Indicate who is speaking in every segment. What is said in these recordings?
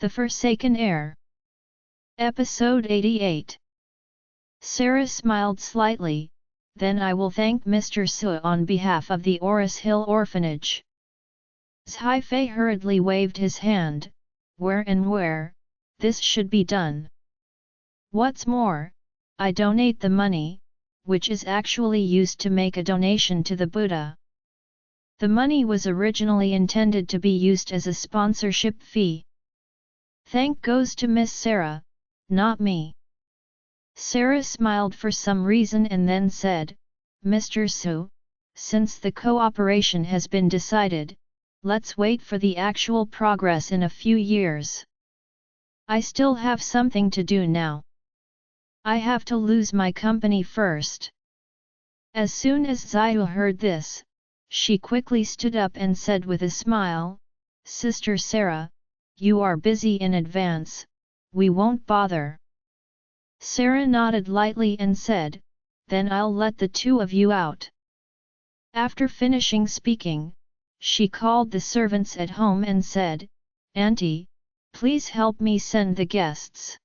Speaker 1: The Forsaken Heir. Episode 88. Sarah smiled slightly, then I will thank Mr. Su on behalf of the Oris Hill Orphanage. Zhai Fei hurriedly waved his hand, where this should be done. What's more, I donate the money, which is actually used to make a donation to the Buddha. The money was originally intended to be used as a sponsorship fee. Thank goes to Miss Sarah, not me. Sarah smiled for some reason and then said, Mr. Su, since the cooperation has been decided, let's wait for the actual progress in a few years. I still have something to do now. I have to lose my company first. As soon as Xiao heard this, she quickly stood up and said with a smile, Sister Sarah, you are busy in advance, we won't bother. Sarah nodded lightly and said, then I'll let the two of you out. After finishing speaking, she called the servants at home and said, Auntie, please help me send the guests.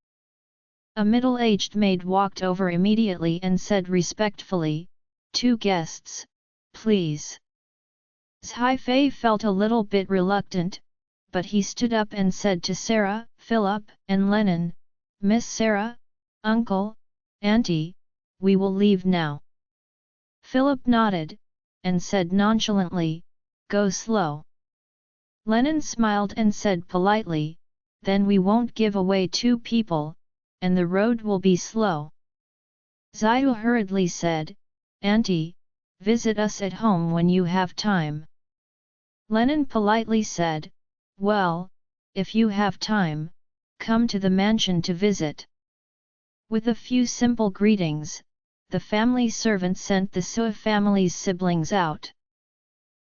Speaker 1: A middle-aged maid walked over immediately and said respectfully, 2 guests, please. Zhai Fei felt a little bit reluctant, but he stood up and said to Sarah, Philip, and Lennon, Miss Sarah, Uncle, Auntie, we will leave now. Philip nodded, and said nonchalantly, go slow. Lennon smiled and said politely, then we won't give away 2 people, and the road will be slow. Xiao hurriedly said, Auntie, visit us at home when you have time. Lennon politely said, well, if you have time, come to the mansion to visit. With a few simple greetings, the family servant sent the Su family's siblings out.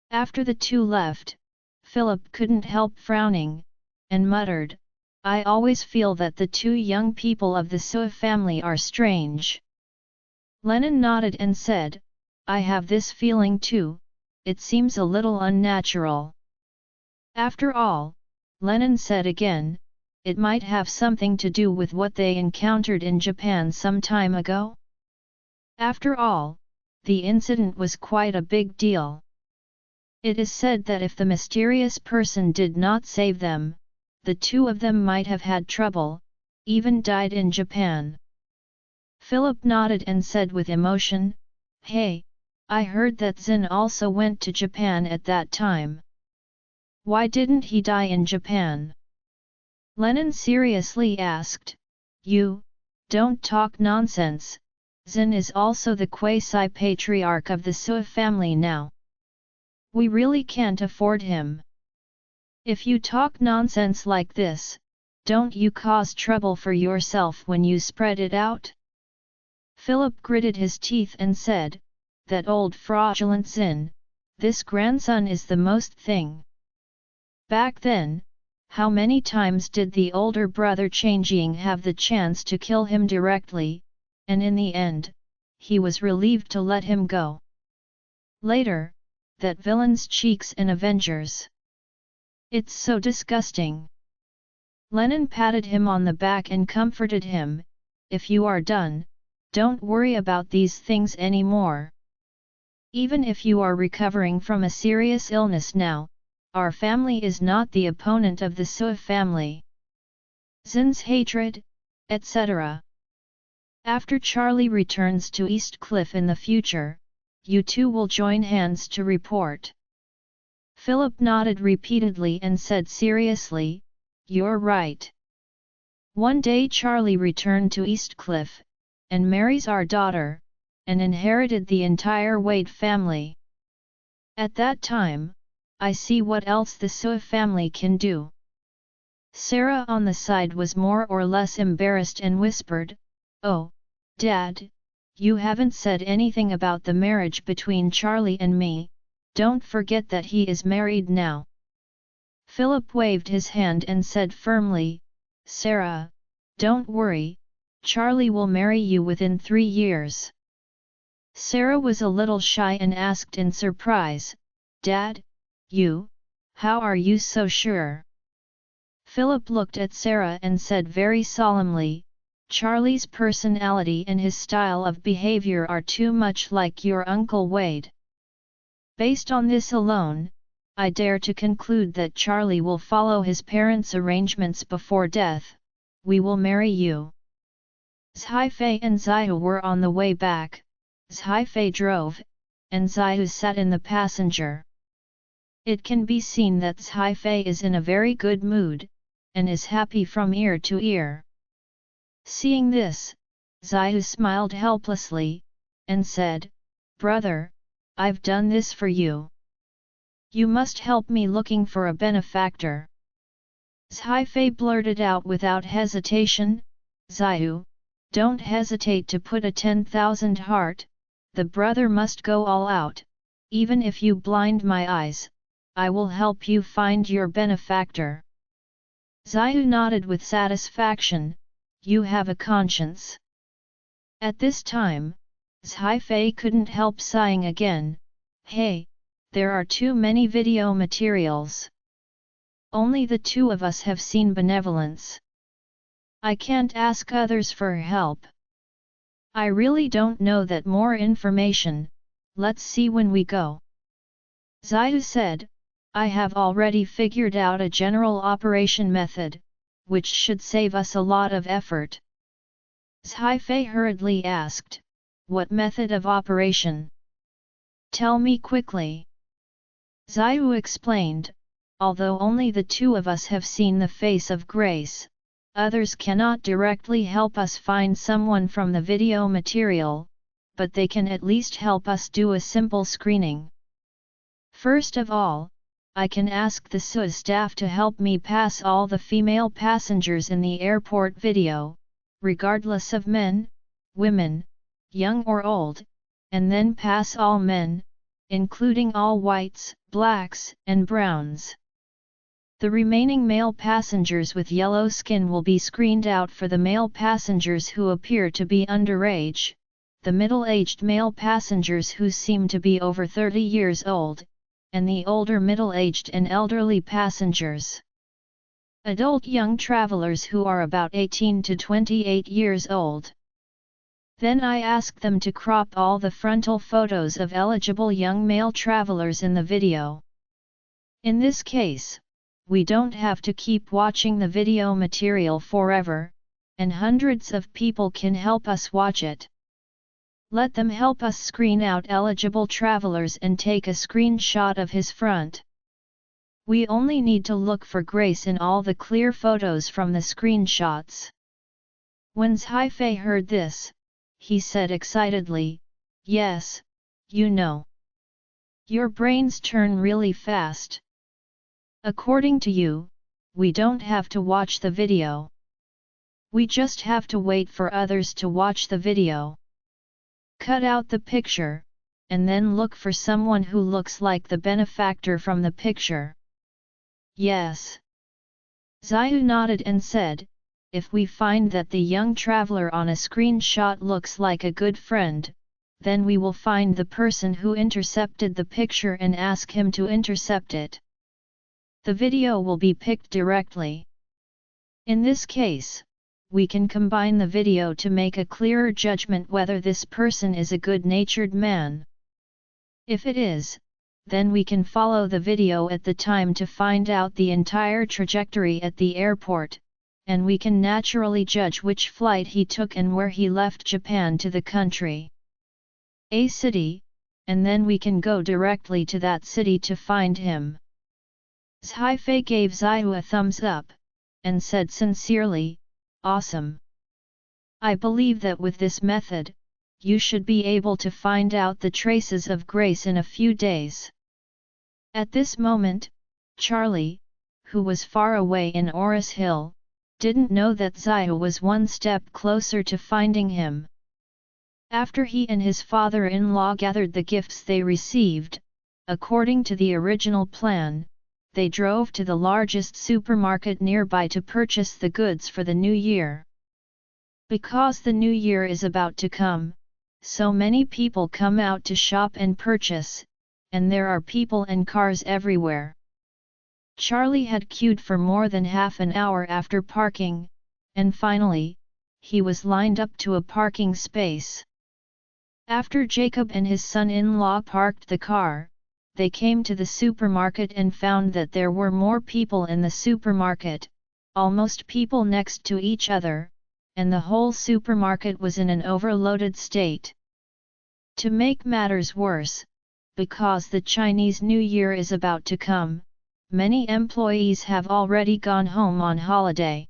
Speaker 1: After the 2 left, Philip couldn't help frowning, and muttered, I always feel that the 2 young people of the Su family are strange. Lennon nodded and said, I have this feeling too, it seems a little unnatural. After all, Lennon said again, it might have something to do with what they encountered in Japan some time ago. After all, the incident was quite a big deal. It is said that if the mysterious person did not save them, the 2 of them might have had trouble, even died in Japan. Philip nodded and said with emotion, hey, I heard that Xin also went to Japan at that time. Why didn't he die in Japan? Lennon seriously asked, you, don't talk nonsense, Xin is also the quasi-patriarch of the Su family now. We really can't afford him. If you talk nonsense like this, don't you cause trouble for yourself when you spread it out? Philip gritted his teeth and said, that old fraudulent Xin, this grandson is the most thing. Back then, how many times did the older brother Changjing have the chance to kill him directly, and in the end, he was relieved to let him go. Later, that villain's cheeks and Avengers. It's so disgusting. Lennon patted him on the back and comforted him, if you are done, don't worry about these things anymore. Even if you are recovering from a serious illness now, our family is not the opponent of the Su family. Xin's hatred, etc. After Charlie returns to East Cliff in the future, you 2 will join hands to report. Philip nodded repeatedly and said seriously, you're right. One day Charlie returned to East Cliff, and marries our daughter, and inherited the entire Wade family. At that time, I see what else the Su family can do. Sarah on the side was more or less embarrassed and whispered, oh, Dad, you haven't said anything about the marriage between Charlie and me, don't forget that he is married now. Philip waved his hand and said firmly, Sarah, don't worry, Charlie will marry you within 3 years. Sarah was a little shy and asked in surprise, Dad, how are you so sure? Philip looked at Sarah and said very solemnly, "Charlie's personality and his style of behavior are too much like your Uncle Wade. Based on this alone, I dare to conclude that Charlie will follow his parents' arrangements before death. We will marry you." Zhaifei and Xiao were on the way back. Zhaifei drove, and Xiao sat in the passenger. It can be seen that Zhaifei is in a very good mood, and is happy from ear to ear. Seeing this, Xiao smiled helplessly, and said, "Brother, I've done this for you. You must help me looking for a benefactor." Zhaifei blurted out without hesitation, "Xiao, don't hesitate to put a 10,000 heart, the brother must go all out, even if you blind my eyes, I will help you find your benefactor." Xiao nodded with satisfaction, "You have a conscience." At this time, Zhaifei couldn't help sighing again, "Hey, there are too many video materials. Only the two of us have seen benevolence. I can't ask others for help. I really don't know that more information, let's see when we go." Xiao said, "I have already figured out a general operation method, which should save us a lot of effort." Zhaifei hurriedly asked, "What method of operation? Tell me quickly." Xiao explained, "Although only the two of us have seen the face of Grace, others cannot directly help us find someone from the video material, but they can at least help us do a simple screening. First of all, I can ask the SUA staff to help me pass all the female passengers in the airport video, regardless of men, women, young or old, and then pass all men, including all whites, blacks, and browns. The remaining male passengers with yellow skin will be screened out for the male passengers who appear to be underage, the middle-aged male passengers who seem to be over 30 years old, and the older middle-aged and elderly passengers. Adult young travelers who are about 18 to 28 years old. Then I ask them to crop all the frontal photos of eligible young male travelers in the video. In this case, we don't have to keep watching the video material forever, and hundreds of people can help us watch it. Let them help us screen out eligible travelers and take a screenshot of his front. We only need to look for Grace in all the clear photos from the screenshots." When Zhaifei heard this, he said excitedly, "Yes, you know. Your brains turn really fast. According to you, we don't have to watch the video. We just have to wait for others to watch the video. Cut out the picture, and then look for someone who looks like the benefactor from the picture." "Yes." Xiao nodded and said, "If we find that the young traveler on a screenshot looks like a good friend, then we will find the person who intercepted the picture and ask him to intercept it. The video will be picked directly. In this case, we can combine the video to make a clearer judgment whether this person is a good-natured man. If it is, then we can follow the video at the time to find out the entire trajectory at the airport, and we can naturally judge which flight he took and where he left Japan to the country A city, and then we can go directly to that city to find him." Zhaifei gave Xiao a thumbs up, and said sincerely, "Awesome. I believe that with this method, you should be able to find out the traces of Grace in a few days." At this moment, Charlie, who was far away in Oris Hill, didn't know that Xiao was one step closer to finding him. After he and his father-in-law gathered the gifts they received, according to the original plan, they drove to the largest supermarket nearby to purchase the goods for the new year. Because the new year is about to come, so many people come out to shop and purchase, and there are people and cars everywhere. Charlie had queued for more than half an hour after parking, and finally, he was lined up to a parking space. After Jacob and his son-in-law parked the car, they came to the supermarket and found that there were more people in the supermarket, almost people next to each other, and the whole supermarket was in an overloaded state. To make matters worse, because the Chinese New Year is about to come, many employees have already gone home on holiday.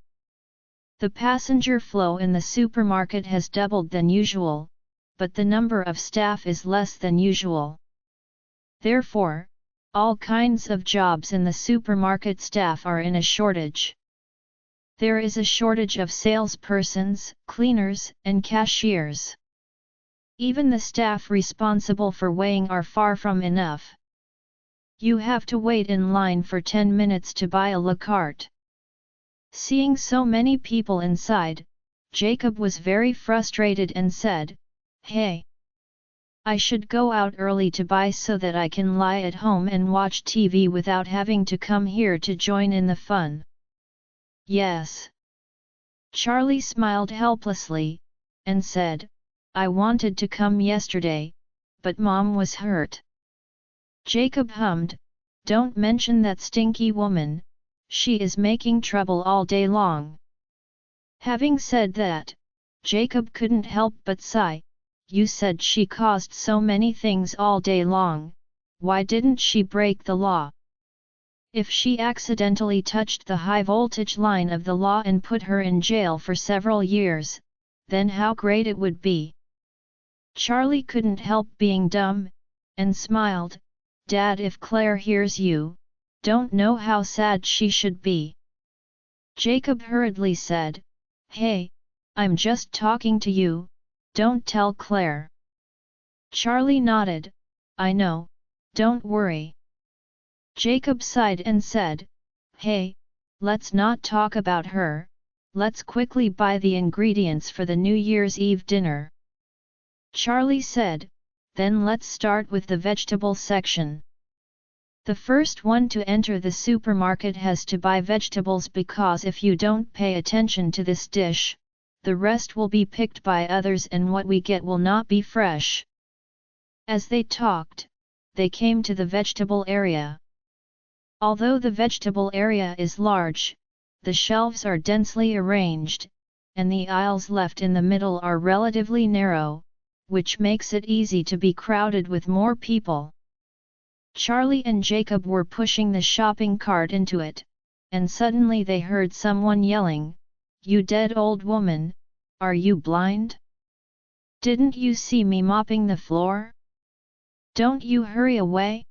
Speaker 1: The passenger flow in the supermarket has doubled than usual, but the number of staff is less than usual. Therefore, all kinds of jobs in the supermarket staff are in a shortage. There is a shortage of salespersons, cleaners, and cashiers. Even the staff responsible for weighing are far from enough. You have to wait in line for 10 minutes to buy a la carte. Seeing so many people inside, Jacob was very frustrated and said, "Hey! I should go out early to buy so that I can lie at home and watch TV without having to come here to join in the fun." "Yes." Charlie smiled helplessly, and said, "I wanted to come yesterday, but Mom was hurt." Jacob hummed, "Don't mention that stinky woman, she is making trouble all day long." Having said that, Jacob couldn't help but sigh. "You said she caused so many things all day long, why didn't she break the law? If she accidentally touched the high-voltage line of the law and put her in jail for several years, then how great it would be." Charlie couldn't help being dumb, and smiled, "Dad, if Claire hears you, don't know how sad she should be." Jacob hurriedly said, "Hey, I'm just talking to you, don't tell Claire." Charlie nodded, "I know, don't worry." Jacob sighed and said, "Hey, let's not talk about her, let's quickly buy the ingredients for the New Year's Eve dinner." Charlie said, "Then let's start with the vegetable section." The first one to enter the supermarket has to buy vegetables because if you don't pay attention to this dish, the rest will be picked by others and what we get will not be fresh. As they talked, they came to the vegetable area. Although the vegetable area is large, the shelves are densely arranged, and the aisles left in the middle are relatively narrow, which makes it easy to be crowded with more people. Charlie and Jacob were pushing the shopping cart into it, and suddenly they heard someone yelling, "You dead old woman, are you blind? Didn't you see me mopping the floor? Don't you hurry away?"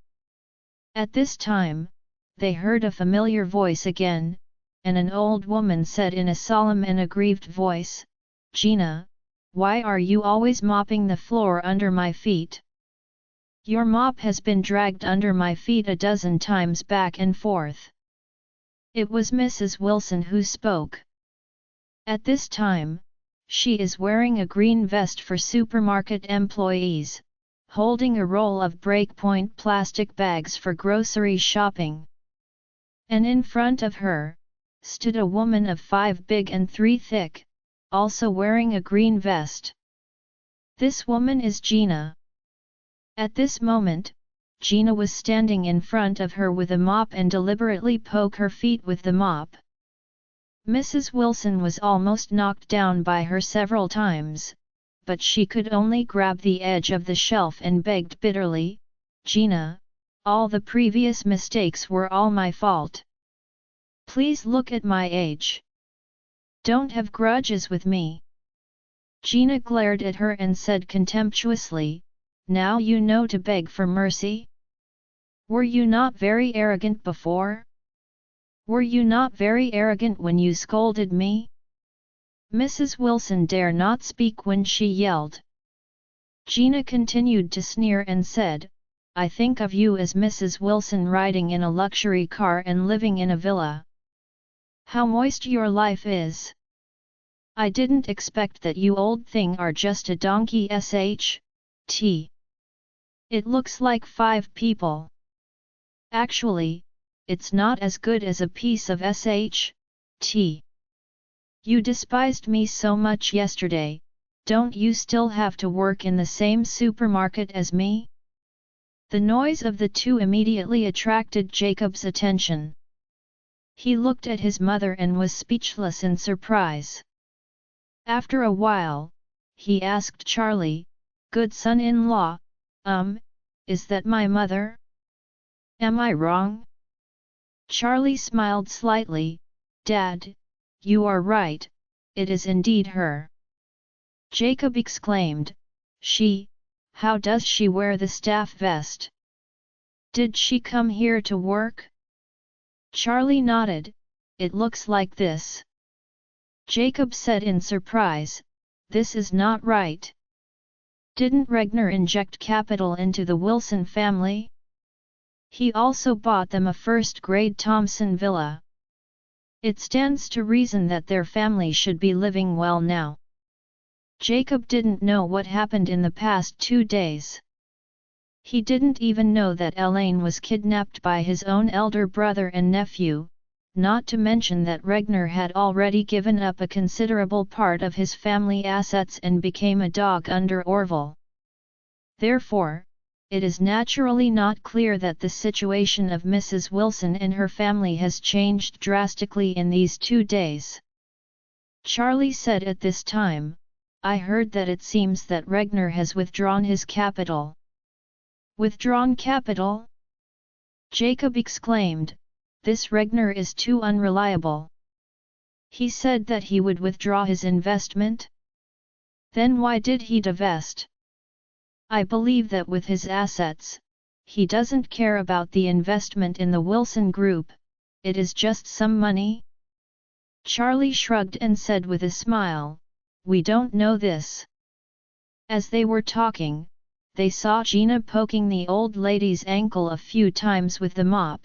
Speaker 1: At this time, they heard a familiar voice again, and an old woman said in a solemn and aggrieved voice, "Gina, why are you always mopping the floor under my feet? Your mop has been dragged under my feet a dozen times back and forth." It was Mrs. Wilson who spoke. At this time, she is wearing a green vest for supermarket employees, holding a roll of breakpoint plastic bags for grocery shopping. And in front of her, stood a woman of 5 big and 3 thick, also wearing a green vest. This woman is Gina. At this moment, Gina was standing in front of her with a mop and deliberately poke her feet with the mop. Mrs. Wilson was almost knocked down by her several times, but she could only grab the edge of the shelf and begged bitterly, "Gina, all the previous mistakes were all my fault. Please look at my age. Don't have grudges with me." Gina glared at her and said contemptuously, "Now you know to beg for mercy? Were you not very arrogant before? Were you not very arrogant when you scolded me?" Mrs. Wilson dare not speak when she yelled. Gina continued to sneer and said, "I think of you as Mrs. Wilson riding in a luxury car and living in a villa. How moist your life is. I didn't expect that you old thing are just a donkey sh.t. It looks like 5 people. Actually, it's not as good as a piece of SHT. You despised me so much yesterday, don't you still have to work in the same supermarket as me? The noise of the two immediately attracted Jacob's attention. He looked at his mother and was speechless in surprise. After a while, he asked Charlie, "Good son-in-law, is that my mother? Am I wrong?" Charlie smiled slightly, "Dad, you are right, it is indeed her." Jacob exclaimed, How does she wear the staff vest? Did she come here to work?" Charlie nodded, "It looks like this." Jacob said in surprise, "This is not right. Didn't Regner inject capital into the Wilson family? He also bought them a first-grade Thompson villa. It stands to reason that their family should be living well now." Jacob didn't know what happened in the past 2 days. He didn't even know that Elaine was kidnapped by his own elder brother and nephew, not to mention that Regner had already given up a considerable part of his family assets and became a dog under Orville. Therefore, it is naturally not clear that the situation of Mrs. Wilson and her family has changed drastically in these 2 days. Charlie said at this time, "I heard that it seems that Regner has withdrawn his capital." "Withdrawn capital?" Jacob exclaimed, "This Regner is too unreliable. He said that he would withdraw his investment? Then why did he divest? I believe that with his assets, he doesn't care about the investment in the Wilson Group, it is just some money?" Charlie shrugged and said with a smile, "We don't know this." As they were talking, they saw Gina poking the old lady's ankle a few times with the mop,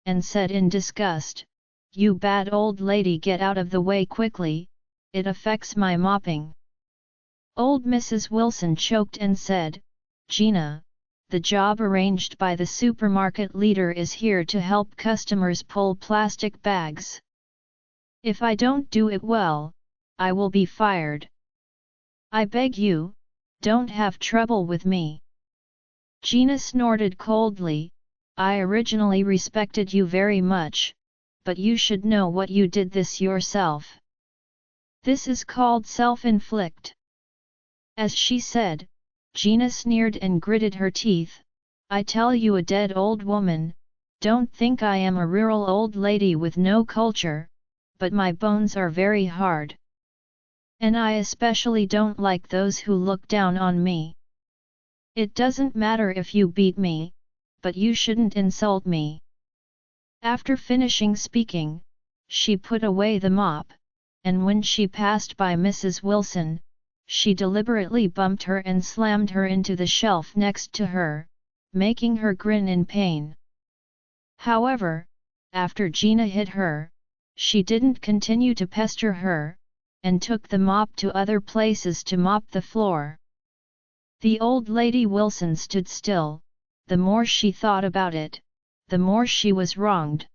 Speaker 1: and said in disgust, "You bad old lady, get out of the way quickly, it affects my mopping." Old Mrs. Wilson choked and said, "Gina, the job arranged by the supermarket leader is here to help customers pull plastic bags. If I don't do it well, I will be fired. I beg you, don't have trouble with me." Gina snorted coldly, "I originally respected you very much, but you should know what you did this yourself. This is called self-inflict." As she said, Gina sneered and gritted her teeth, "I tell you, a dead old woman, don't think I am a rural old lady with no culture, but my bones are very hard. And I especially don't like those who look down on me. It doesn't matter if you beat me, but you shouldn't insult me." After finishing speaking, she put away the mop, and when she passed by Mrs. Wilson, she deliberately bumped her and slammed her into the shelf next to her, making her grin in pain. However, after Gina hit her, she didn't continue to pester her, and took the mop to other places to mop the floor. The old lady Wilson stood still. The more she thought about it, the more she was wronged.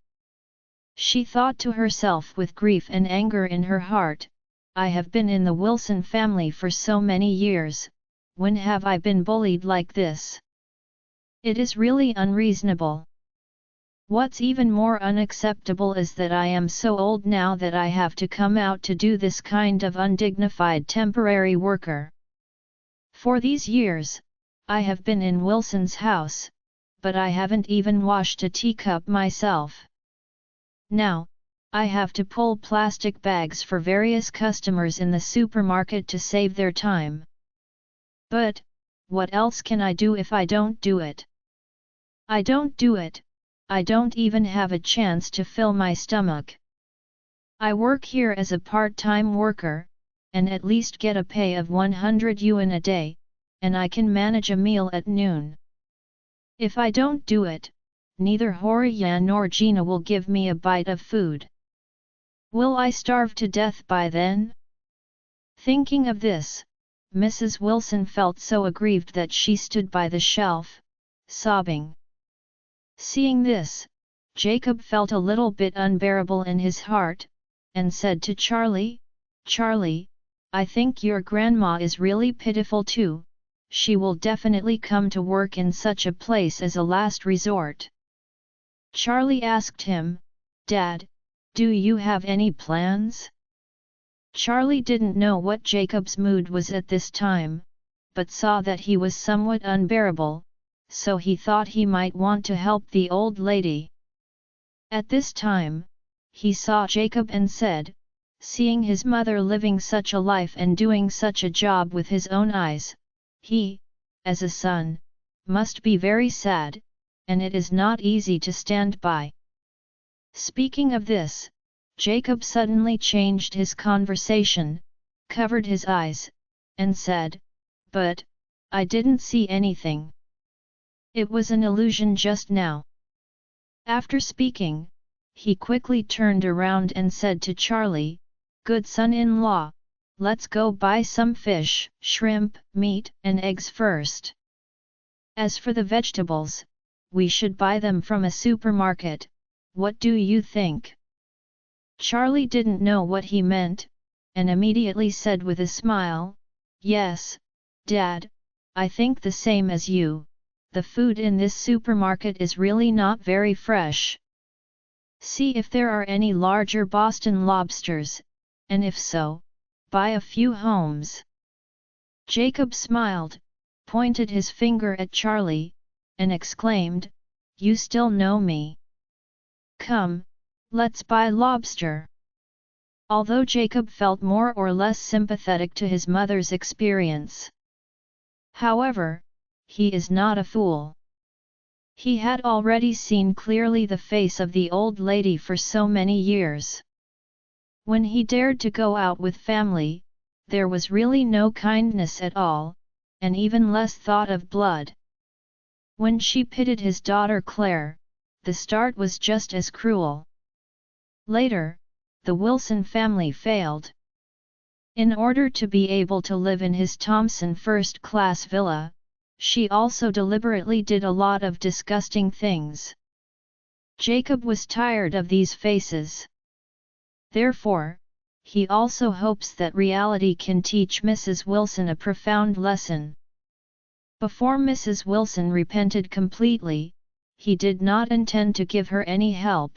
Speaker 1: She thought to herself with grief and anger in her heart, "I have been in the Wilson family for so many years, when have I been bullied like this? It is really unreasonable. What's even more unacceptable is that I am so old now that I have to come out to do this kind of undignified temporary worker. For these years, I have been in Wilson's house, but I haven't even washed a teacup myself. Now, I have to pull plastic bags for various customers in the supermarket to save their time. But, what else can I do if I don't do it? I don't do it, I don't even have a chance to fill my stomach. I work here as a part-time worker, and at least get a pay of 100 yuan a day, and I can manage a meal at noon. If I don't do it, neither Horiyan nor Gina will give me a bite of food. Will I starve to death by then?" Thinking of this, Mrs. Wilson felt so aggrieved that she stood by the shelf, sobbing. Seeing this, Jacob felt a little bit unbearable in his heart, and said to Charlie, "Charlie, I think your grandma is really pitiful too. She will definitely come to work in such a place as a last resort." Charlie asked him, "Dad, do you have any plans?" Charlie didn't know what Jacob's mood was at this time, but saw that he was somewhat unbearable, so he thought he might want to help the old lady. At this time, he saw Jacob and said, seeing his mother living such a life and doing such a job with his own eyes, he, as a son, must be very sad, and it is not easy to stand by. Speaking of this, Jacob suddenly changed his conversation, covered his eyes, and said, "But, I didn't see anything. It was an illusion just now." After speaking, he quickly turned around and said to Charlie, "Good son-in-law, let's go buy some fish, shrimp, meat, and eggs first. As for the vegetables, we should buy them from a supermarket, what do you think?" Charlie didn't know what he meant, and immediately said with a smile, "Yes, Dad, I think the same as you. The food in this supermarket is really not very fresh. See if there are any larger Boston lobsters, and if so, buy a few homes." Jacob smiled, pointed his finger at Charlie, and exclaimed, "You still know me. Come, let's buy lobster." Although Jacob felt more or less sympathetic to his mother's experience, however, he is not a fool. He had already seen clearly the face of the old lady for so many years. When he dared to go out with family, there was really no kindness at all, and even less thought of blood. When she pitied his daughter Claire, the start was just as cruel. Later, the Wilson family failed. In order to be able to live in his Thompson first-class villa, she also deliberately did a lot of disgusting things. Jacob was tired of these faces. Therefore, he also hopes that reality can teach Mrs. Wilson a profound lesson. Before Mrs. Wilson repented completely, he did not intend to give her any help.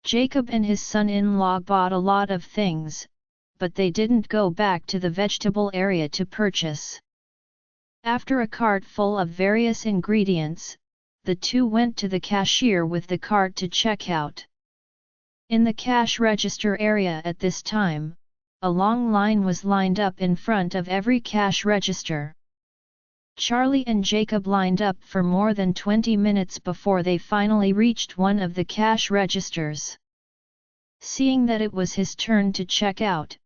Speaker 1: Jacob and his son-in-law bought a lot of things, but they didn't go back to the vegetable area to purchase. After a cart full of various ingredients, the two went to the cashier with the cart to check out. In the cash register area at this time, a long line was lined up in front of every cash register. Charlie and Jacob lined up for more than 20 minutes before they finally reached one of the cash registers. Seeing that it was his turn to check out,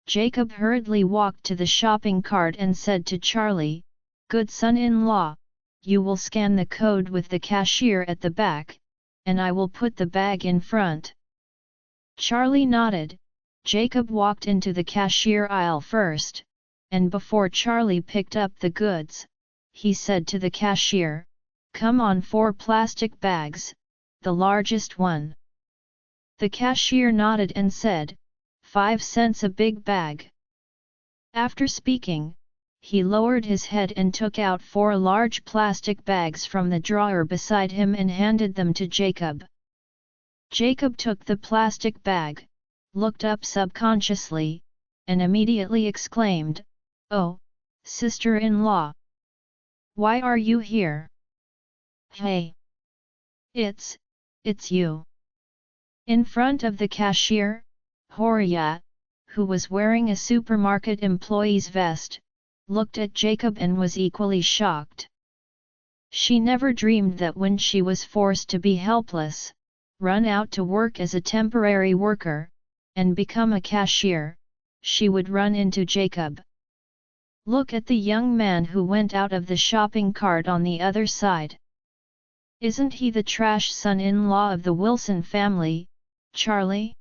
Speaker 1: Jacob hurriedly walked to the shopping cart and said to Charlie, "Good son-in-law, you will scan the code with the cashier at the back, and I will put the bag in front." Charlie nodded. Jacob walked into the cashier aisle first, and before Charlie picked up the goods, he said to the cashier, "Come on, 4 plastic bags, the largest one." The cashier nodded and said, 5 cents a big bag. After speaking, he lowered his head and took out 4 large plastic bags from the drawer beside him and handed them to Jacob. Jacob took the plastic bag, looked up subconsciously, and immediately exclaimed, "Oh, sister-in-law! Why are you here? Hey! It's you!" In front of the cashier, Horia, who was wearing a supermarket employee's vest, looked at Jacob and was equally shocked. She never dreamed that when she was forced to be helpless, run out to work as a temporary worker, and become a cashier, she would run into Jacob. Look at the young man who went out of the shopping cart on the other side. Isn't he the trash son-in-law of the Wilson family, Charlie?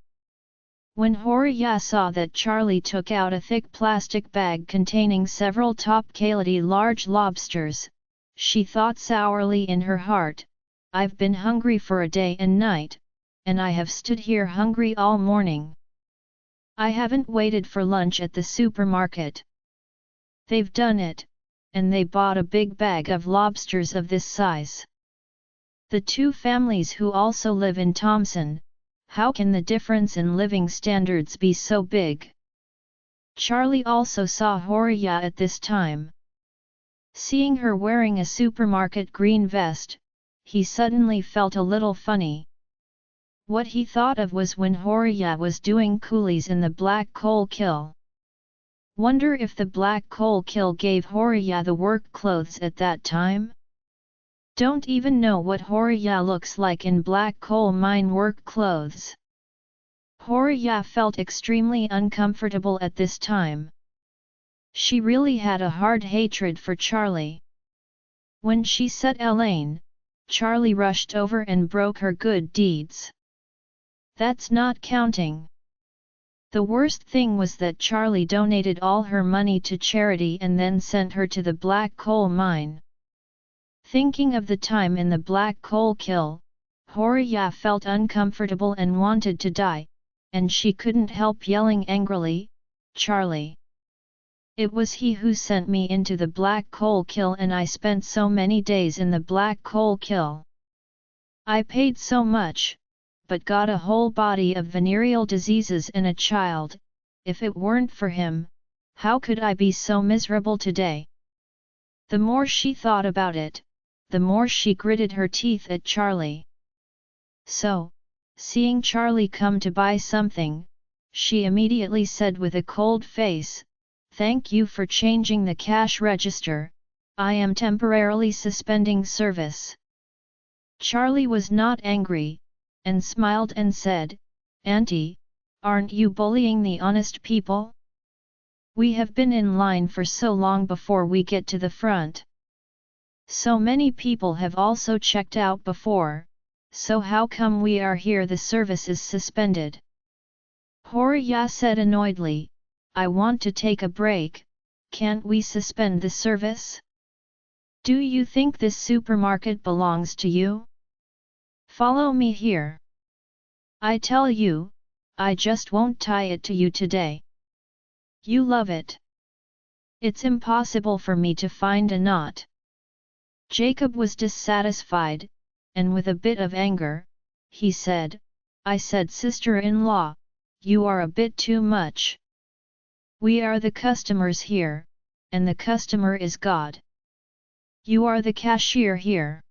Speaker 1: When Horia saw that Charlie took out a thick plastic bag containing several top-quality large lobsters, she thought sourly in her heart, I've been hungry for a day and night, and I have stood here hungry all morning. I haven't waited for lunch at the supermarket. They've done it, and they bought a big bag of lobsters of this size. The two families who also live in Thompson, how can the difference in living standards be so big? Charlie also saw Horia at this time. Seeing her wearing a supermarket green vest, he suddenly felt a little funny. What he thought of was when Horia was doing coolies in the Black Coal Kill. Wonder if the Black Coal Kill gave Horia the work clothes at that time? Don't even know what Horia looks like in black coal mine work clothes. Horia felt extremely uncomfortable at this time. She really had a hard hatred for Charlie. When she set Elaine, Charlie rushed over and broke her good deeds. That's not counting. The worst thing was that Charlie donated all her money to charity and then sent her to the black coal mine. Thinking of the time in the Black Coal Kill, Horia felt uncomfortable and wanted to die, and she couldn't help yelling angrily, "Charlie! It was he who sent me into the Black Coal Kill and I spent so many days in the Black Coal Kill. I paid so much, but got a whole body of venereal diseases and a child. If it weren't for him, how could I be so miserable today?" The more she thought about it, the more she gritted her teeth at Charlie. So, seeing Charlie come to buy something, she immediately said with a cold face, "Thank you for changing the cash register, I am temporarily suspending service." Charlie was not angry, and smiled and said, "Auntie, aren't you bullying the honest people? We have been in line for so long before we get to the front. So many people have also checked out before, so how come we are here? The service is suspended." Horia said annoyedly, "I want to take a break, can't we suspend the service? Do you think this supermarket belongs to you? Follow me here. I tell you, I just won't tie it to you today. You love it. It's impossible for me to find a knot." Jacob was dissatisfied, and with a bit of anger, he said, "I said sister-in-law, you are a bit too much. We are the customers here, and the customer is God. You are the cashier here.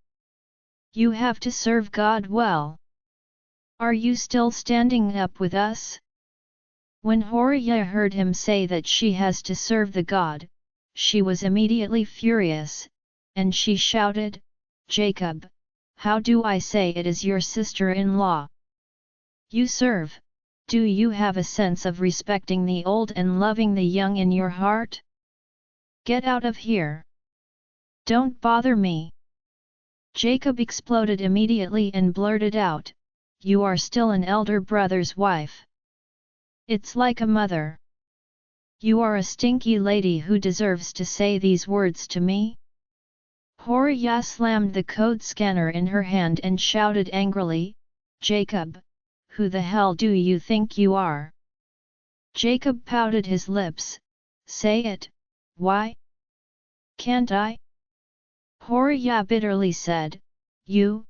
Speaker 1: You have to serve God well. Are you still standing up with us?" When Horia heard him say that she has to serve the God, she was immediately furious, and she shouted, "Jacob, how do I say it is your sister-in-law? You serve, do you have a sense of respecting the old and loving the young in your heart? Get out of here. Don't bother me." Jacob exploded immediately and blurted out, "You are still an elder brother's wife. It's like a mother. You are a stinky lady who deserves to say these words to me?" Horia slammed the code scanner in her hand and shouted angrily, "Jacob, who the hell do you think you are?" Jacob pouted his lips, "Say it, why? Can't I?" Horia bitterly said, You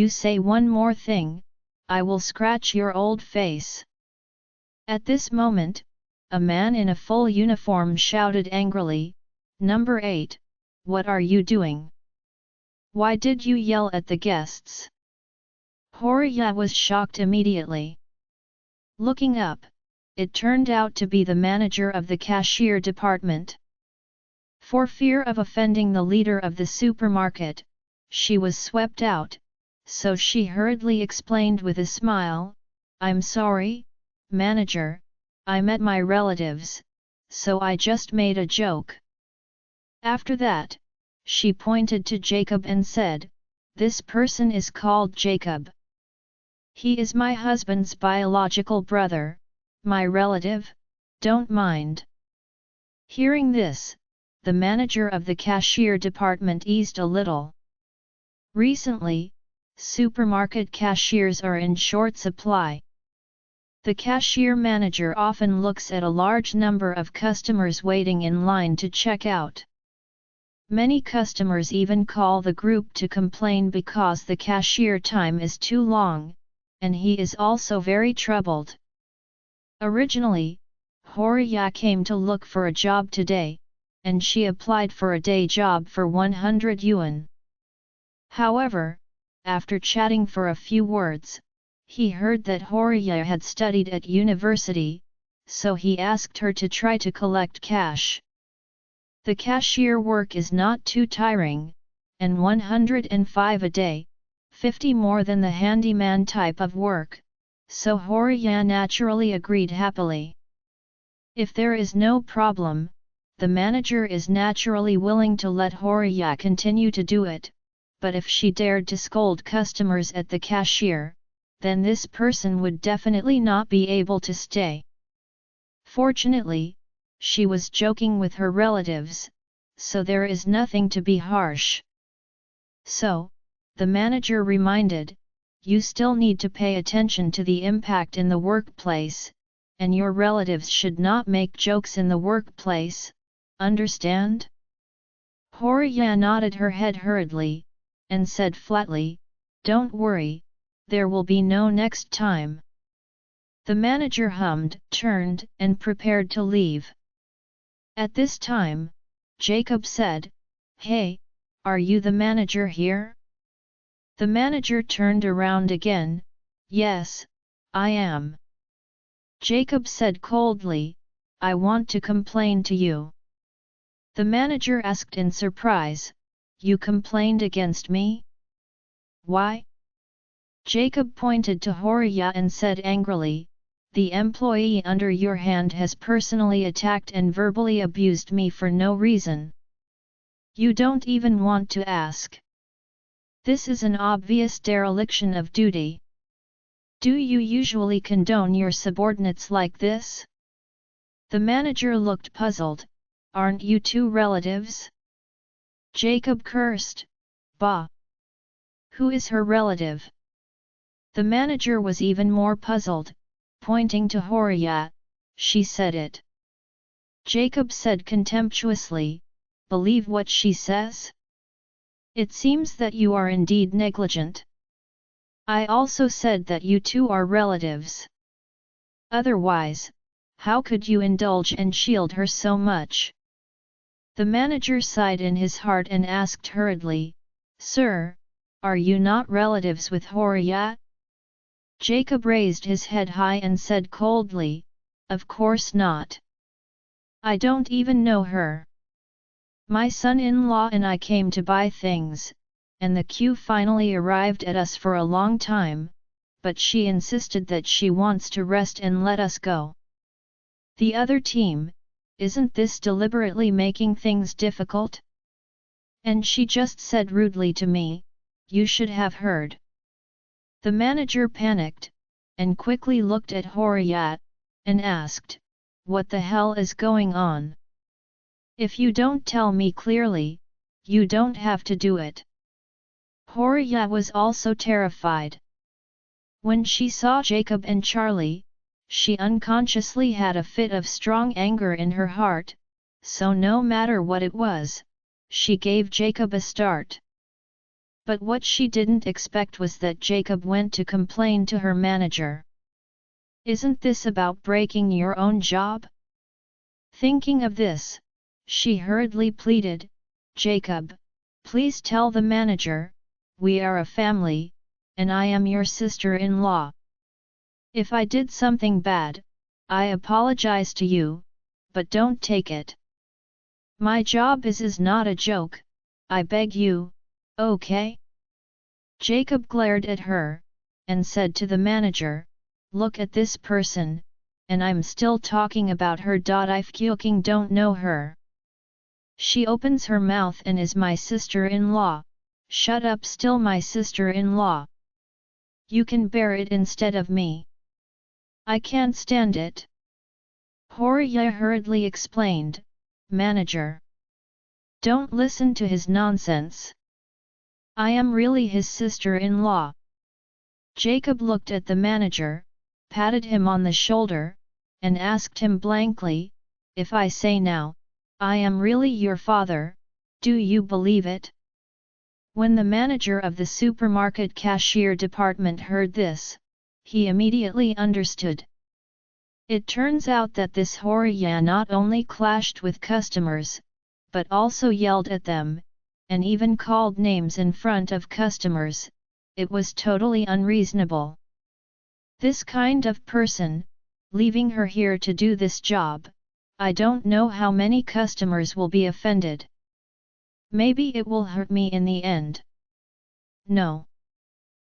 Speaker 1: say one more thing, I will scratch your old face." At this moment, a man in a full uniform shouted angrily, "Number 8, what are you doing? Why did you yell at the guests?" Horia was shocked immediately. Looking up, it turned out to be the manager of the cashier department. For fear of offending the leader of the supermarket, she was swept out, so she hurriedly explained with a smile, "I'm sorry, manager, I met my relatives, so I just made a joke." After that, she pointed to Jacob and said, "This person is called Jacob. He is my husband's biological brother, my relative, don't mind." Hearing this, the manager of the cashier department eased a little. Recently, supermarket cashiers are in short supply. The cashier manager often looks at a large number of customers waiting in line to check out. Many customers even call the group to complain because the cashier time is too long, and he is also very troubled. Originally, Horia came to look for a job today, and she applied for a day job for 100 yuan. However, after chatting for a few words, he heard that Horia had studied at university, so he asked her to try to collect cash. The cashier work is not too tiring, and 105 a day, 50 more than the handyman type of work, so Horia naturally agreed happily. If there is no problem, the manager is naturally willing to let Horia continue to do it, but if she dared to scold customers at the cashier, then this person would definitely not be able to stay. Fortunately, she was joking with her relatives, so there is nothing to be harsh. So, the manager reminded, you still need to pay attention to the impact in the workplace, and your relatives should not make jokes in the workplace, understand? Horia nodded her head hurriedly, and said flatly, don't worry, there will be no next time. The manager hummed, turned, and prepared to leave. At this time, Jacob said, hey, are you the manager here? The manager turned around again, yes, I am. Jacob said coldly, I want to complain to you. The manager asked in surprise, you complained against me? Why? Jacob pointed to Horia and said angrily, the employee under your hand has personally attacked and verbally abused me for no reason. You don't even want to ask. This is an obvious dereliction of duty. Do you usually condone your subordinates like this? The manager looked puzzled, aren't you two relatives? Jacob cursed, bah! Who is her relative? The manager was even more puzzled, pointing to Horia, she said it. Jacob said contemptuously, believe what she says? It seems that you are indeed negligent. I also said that you two are relatives. Otherwise, how could you indulge and shield her so much? The manager sighed in his heart and asked hurriedly, Sir, are you not relatives with Horia? Jacob raised his head high and said coldly, of course not. I don't even know her. My son-in-law and I came to buy things, and the queue finally arrived at us for a long time, but she insisted that she wants to rest and let us go. The other team, isn't this deliberately making things difficult? And she just said rudely to me, you should have heard. The manager panicked, and quickly looked at Horia, and asked, what the hell is going on? If you don't tell me clearly, you don't have to do it. Horia was also terrified. When she saw Jacob and Charlie, she unconsciously had a fit of strong anger in her heart, so no matter what it was, she gave Jacob a start. But what she didn't expect was that Jacob went to complain to her manager. Isn't this about breaking your own job? Thinking of this, she hurriedly pleaded, Jacob, please tell the manager, we are a family, and I am your sister-in-law. If I did something bad, I apologize to you, but don't take it. My job is not a joke, I beg you, okay? Jacob glared at her, and said to the manager, look at this person, and I'm still talking about her. I fucking don't know her. She opens her mouth and is my sister-in-law, shut up, still my sister-in-law. You can bear it instead of me. I can't stand it. Horia hurriedly explained, manager. Don't listen to his nonsense. I am really his sister-in-law. Jacob looked at the manager, patted him on the shoulder, and asked him blankly, if I say now, I am really your father, do you believe it? When the manager of the supermarket cashier department heard this, he immediately understood. It turns out that this Horia not only clashed with customers, but also yelled at them, and even called names in front of customers. It was totally unreasonable. This kind of person, leaving her here to do this job, I don't know how many customers will be offended. Maybe it will hurt me in the end. No.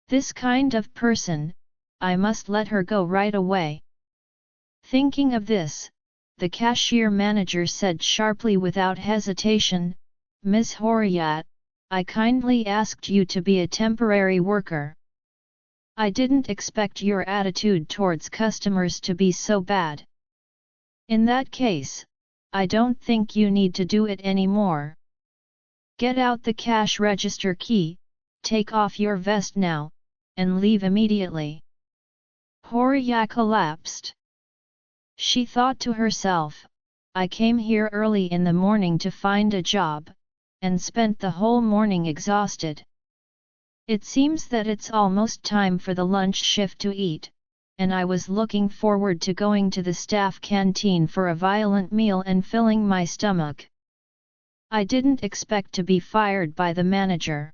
Speaker 1: This kind of person, I must let her go right away. Thinking of this, the cashier manager said sharply without hesitation, Ms. Horia, I kindly asked you to be a temporary worker. I didn't expect your attitude towards customers to be so bad. In that case, I don't think you need to do it anymore. Get out the cash register key, take off your vest now, and leave immediately. Horia collapsed. She thought to herself, I came here early in the morning to find a job, and spent the whole morning exhausted. It seems that it's almost time for the lunch shift to eat, and I was looking forward to going to the staff canteen for a violent meal and filling my stomach. I didn't expect to be fired by the manager.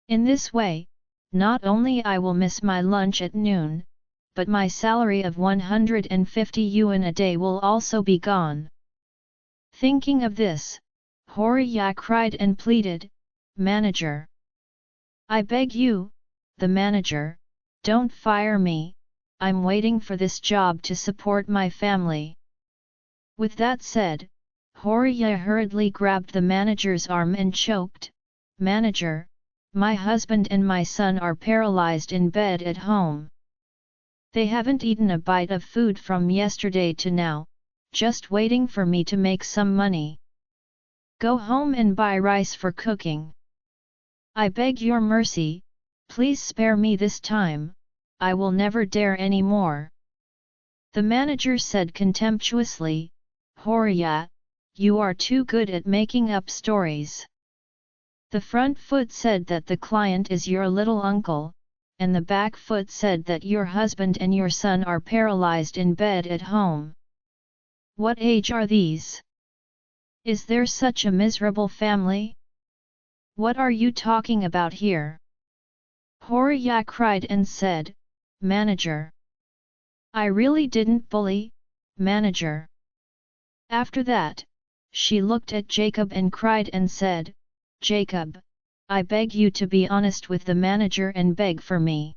Speaker 1: In this way, not only I will miss my lunch at noon, but my salary of 150 yuan a day will also be gone. Thinking of this, Horia cried and pleaded, Manager! I beg you, the manager, don't fire me, I'm waiting for this job to support my family. With that said, Horia hurriedly grabbed the manager's arm and choked, Manager, my husband and my son are paralyzed in bed at home. They haven't eaten a bite of food from yesterday to now, just waiting for me to make some money. Go home and buy rice for cooking. I beg your mercy, please spare me this time, I will never dare any more. The manager said contemptuously, Horia, you are too good at making up stories. The front foot said that the client is your little uncle, and the back foot said that your husband and your son are paralyzed in bed at home. What age are these? Is there such a miserable family? What are you talking about here? Horia cried and said, Manager! I really didn't bully, Manager. After that, she looked at Jacob and cried and said, Jacob, I beg you to be honest with the manager and beg for me.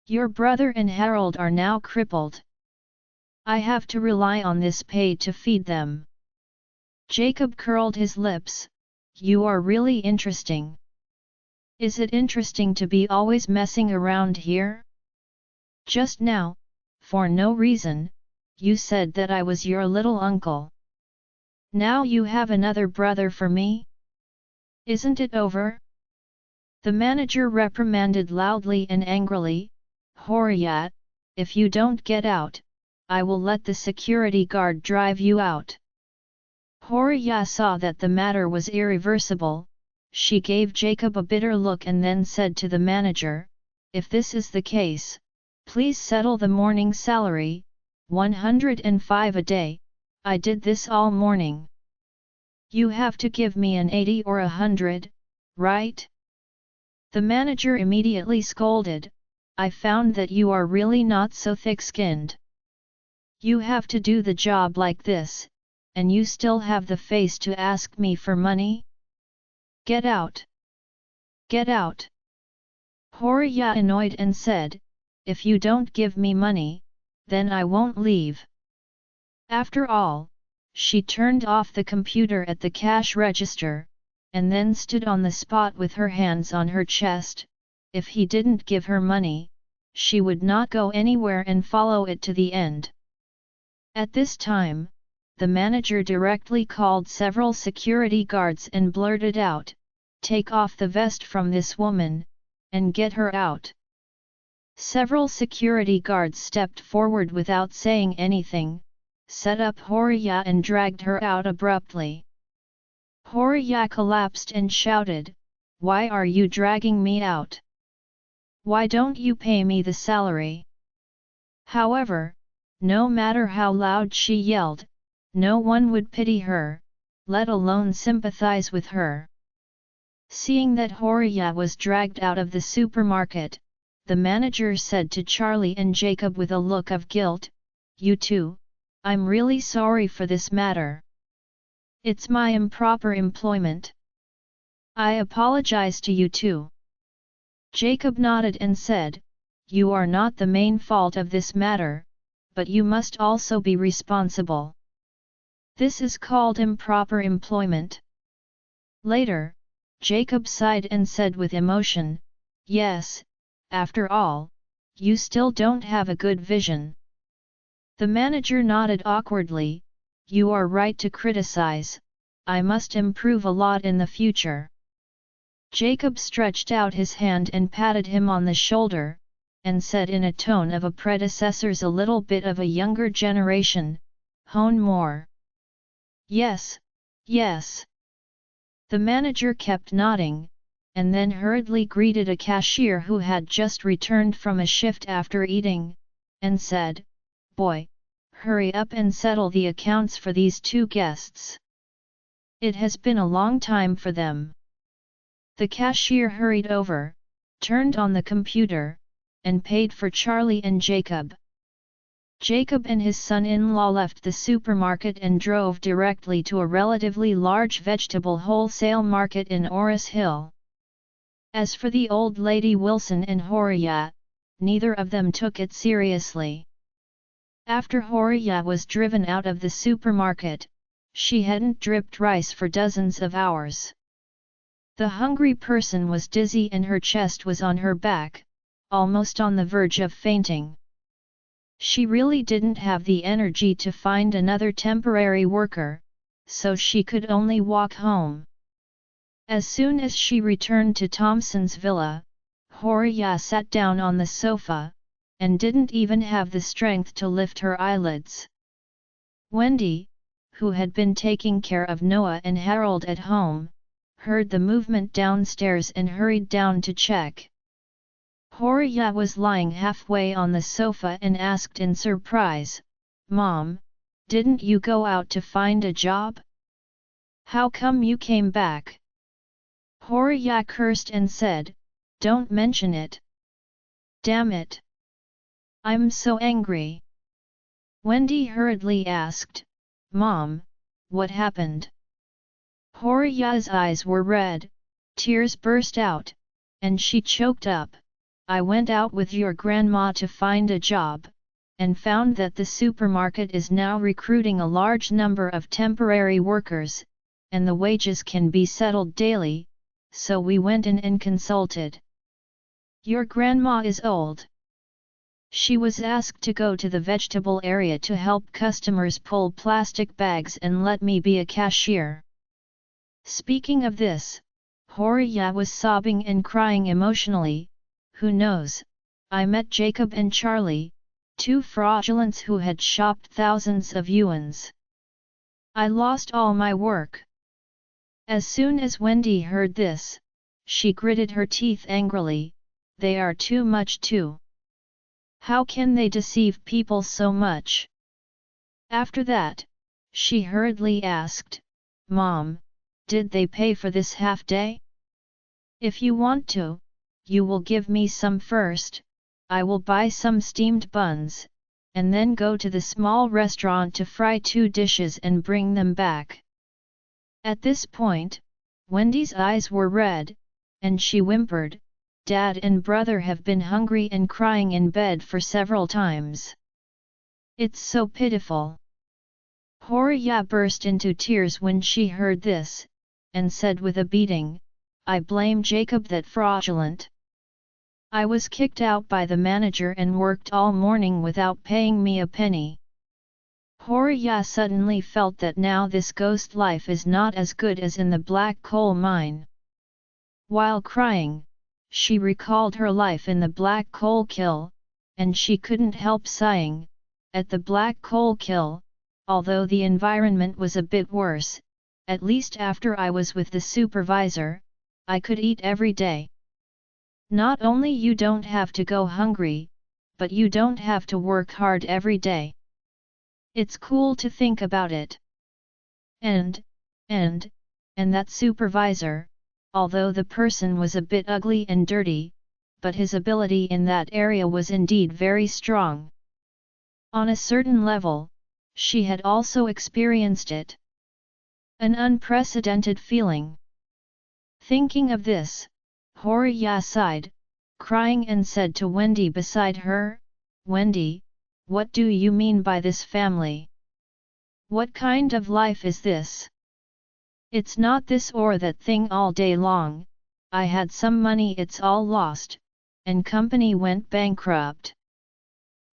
Speaker 1: Your brother and Harold are now crippled. I have to rely on this pay to feed them. Jacob curled his lips, You are really interesting. Is it interesting to be always messing around here? Just now, for no reason, you said that I was your little uncle. Now you have another brother for me? Isn't it over? The manager reprimanded loudly and angrily, Horia, if you don't get out, I will let the security guard drive you out. Horia saw that the matter was irreversible. She gave Jacob a bitter look and then said to the manager, If this is the case, please settle the morning salary, 105 a day, I did this all morning. You have to give me an 80 or 100, right? The manager immediately scolded, I found that you are really not so thick-skinned. You have to do the job like this, and you still have the face to ask me for money? Get out! Get out! Horia annoyed and said, If you don't give me money, then I won't leave. After all, she turned off the computer at the cash register, and then stood on the spot with her hands on her chest. If he didn't give her money, she would not go anywhere and follow it to the end. At this time, the manager directly called several security guards and blurted out, take off the vest from this woman, and get her out." Several security guards stepped forward without saying anything, set up Horia and dragged her out abruptly. Horia collapsed and shouted, "Why are you dragging me out? Why don't you pay me the salary?" However, no matter how loud she yelled, no one would pity her, let alone sympathize with her. Seeing that Horia was dragged out of the supermarket, the manager said to Charlie and Jacob with a look of guilt, "You two, I'm really sorry for this matter. It's my improper employment. I apologize to you too." Jacob nodded and said, "You are not the main fault of this matter, but you must also be responsible. This is called improper employment." Later, Jacob sighed and said with emotion, "Yes, after all, you still don't have a good vision." The manager nodded awkwardly, "You are right to criticize, I must improve a lot in the future." Jacob stretched out his hand and patted him on the shoulder, and said in a tone of a predecessor's a little bit of a younger generation, "Hone more." "Yes, yes." The manager kept nodding, and then hurriedly greeted a cashier who had just returned from a shift after eating, and said, "Boy, hurry up and settle the accounts for these two guests. It has been a long time for them." The cashier hurried over, turned on the computer, and paid for Charlie and Jacob. Jacob and his son-in-law left the supermarket and drove directly to a relatively large vegetable wholesale market in Oris Hill. As for the old lady Wilson and Horia, neither of them took it seriously. After Horia was driven out of the supermarket, she hadn't dripped rice for dozens of hours. The hungry person was dizzy and her chest was on her back, almost on the verge of fainting. She really didn't have the energy to find another temporary worker, so she could only walk home. As soon as she returned to Thompson's villa, Horia sat down on the sofa, and didn't even have the strength to lift her eyelids. Wendy, who had been taking care of Noah and Harold at home, heard the movement downstairs and hurried down to check. Horia was lying halfway on the sofa and asked in surprise, "Mom, didn't you go out to find a job? How come you came back?" Horia cursed and said, "Don't mention it. Damn it. I'm so angry." Wendy hurriedly asked, "Mom, what happened?" Horia's eyes were red, tears burst out, and she choked up. "I went out with your grandma to find a job, and found that the supermarket is now recruiting a large number of temporary workers, and the wages can be settled daily, so we went in and consulted. Your grandma is old. She was asked to go to the vegetable area to help customers pull plastic bags and let me be a cashier." Speaking of this, Horia was sobbing and crying emotionally. "Who knows, I met Jacob and Charlie, two fraudulents who had shopped thousands of yuans. I lost all my work." As soon as Wendy heard this, she gritted her teeth angrily, "They are too much too. How can they deceive people so much?" After that, she hurriedly asked, "Mom, did they pay for this half day? If you want to, you will give me some first. I will buy some steamed buns, and then go to the small restaurant to fry 2 dishes and bring them back." At this point, Wendy's eyes were red, and she whimpered, "Dad and brother have been hungry and crying in bed for several times. It's so pitiful." Horia burst into tears when she heard this, and said with a beating, "I blame Jacob, that fraudulent. I was kicked out by the manager and worked all morning without paying me a penny." Horia suddenly felt that now this ghost life is not as good as in the black coal mine. While crying, she recalled her life in the Black Coal Kill, and she couldn't help sighing. At the Black Coal Kill, although the environment was a bit worse, at least after I was with the supervisor, I could eat every day. Not only you don't have to go hungry, but you don't have to work hard every day. It's cool to think about it. And that supervisor, although the person was a bit ugly and dirty, but his ability in that area was indeed very strong. On a certain level, she had also experienced it. An unprecedented feeling. Thinking of this, Horia sighed, crying and said to Wendy beside her, "Wendy, what do you mean by this family? What kind of life is this? It's not this or that thing all day long. I had some money, it's all lost, and company went bankrupt.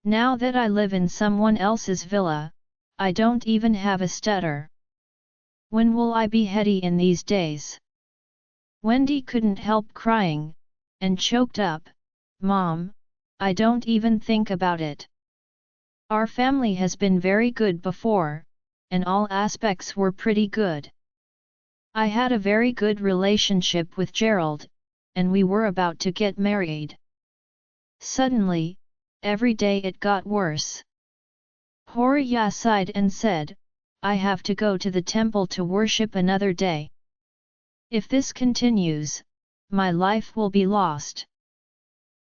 Speaker 1: Now that I live in someone else's villa, I don't even have a stutter. When will I be heady in these days?" Wendy couldn't help crying, and choked up, "Mom, I don't even think about it. Our family has been very good before, and all aspects were pretty good. I had a very good relationship with Gerald, and we were about to get married. Suddenly, every day it got worse." Horia sighed and said, "I have to go to the temple to worship another day. If this continues, my life will be lost."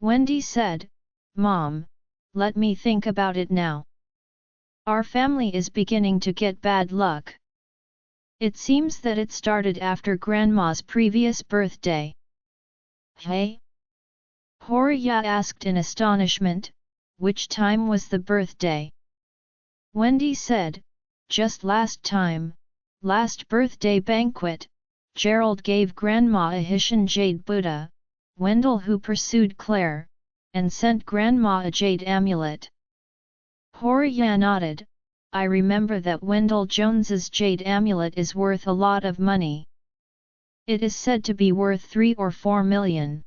Speaker 1: Wendy said, "Mom, let me think about it now. Our family is beginning to get bad luck. It seems that it started after Grandma's previous birthday." "Hey?" Horia asked in astonishment, "Which time was the birthday?" Wendy said, "Just last time, last birthday banquet, Gerald gave Grandma a Hessian jade Buddha, Wendell who pursued Claire, and sent Grandma a jade amulet." Horia nodded, "I remember that Wendell Jones's jade amulet is worth a lot of money. It is said to be worth 3 or 4 million.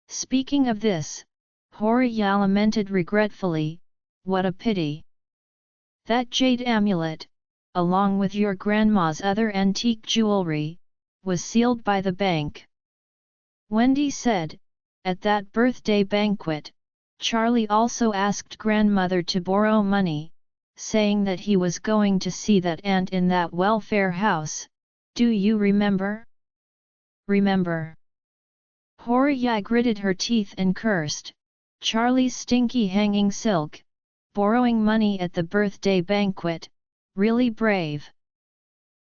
Speaker 1: Speaking of this, Horia lamented regretfully, "What a pity. That jade amulet, along with your grandma's other antique jewelry, was sealed by the bank." Wendy said, "At that birthday banquet, Charlie also asked grandmother to borrow money, saying that he was going to see that aunt in that welfare house. Do you remember?" "Remember." Horia gritted her teeth and cursed, "Charlie's stinky hanging silk, borrowing money at the birthday banquet, really brave.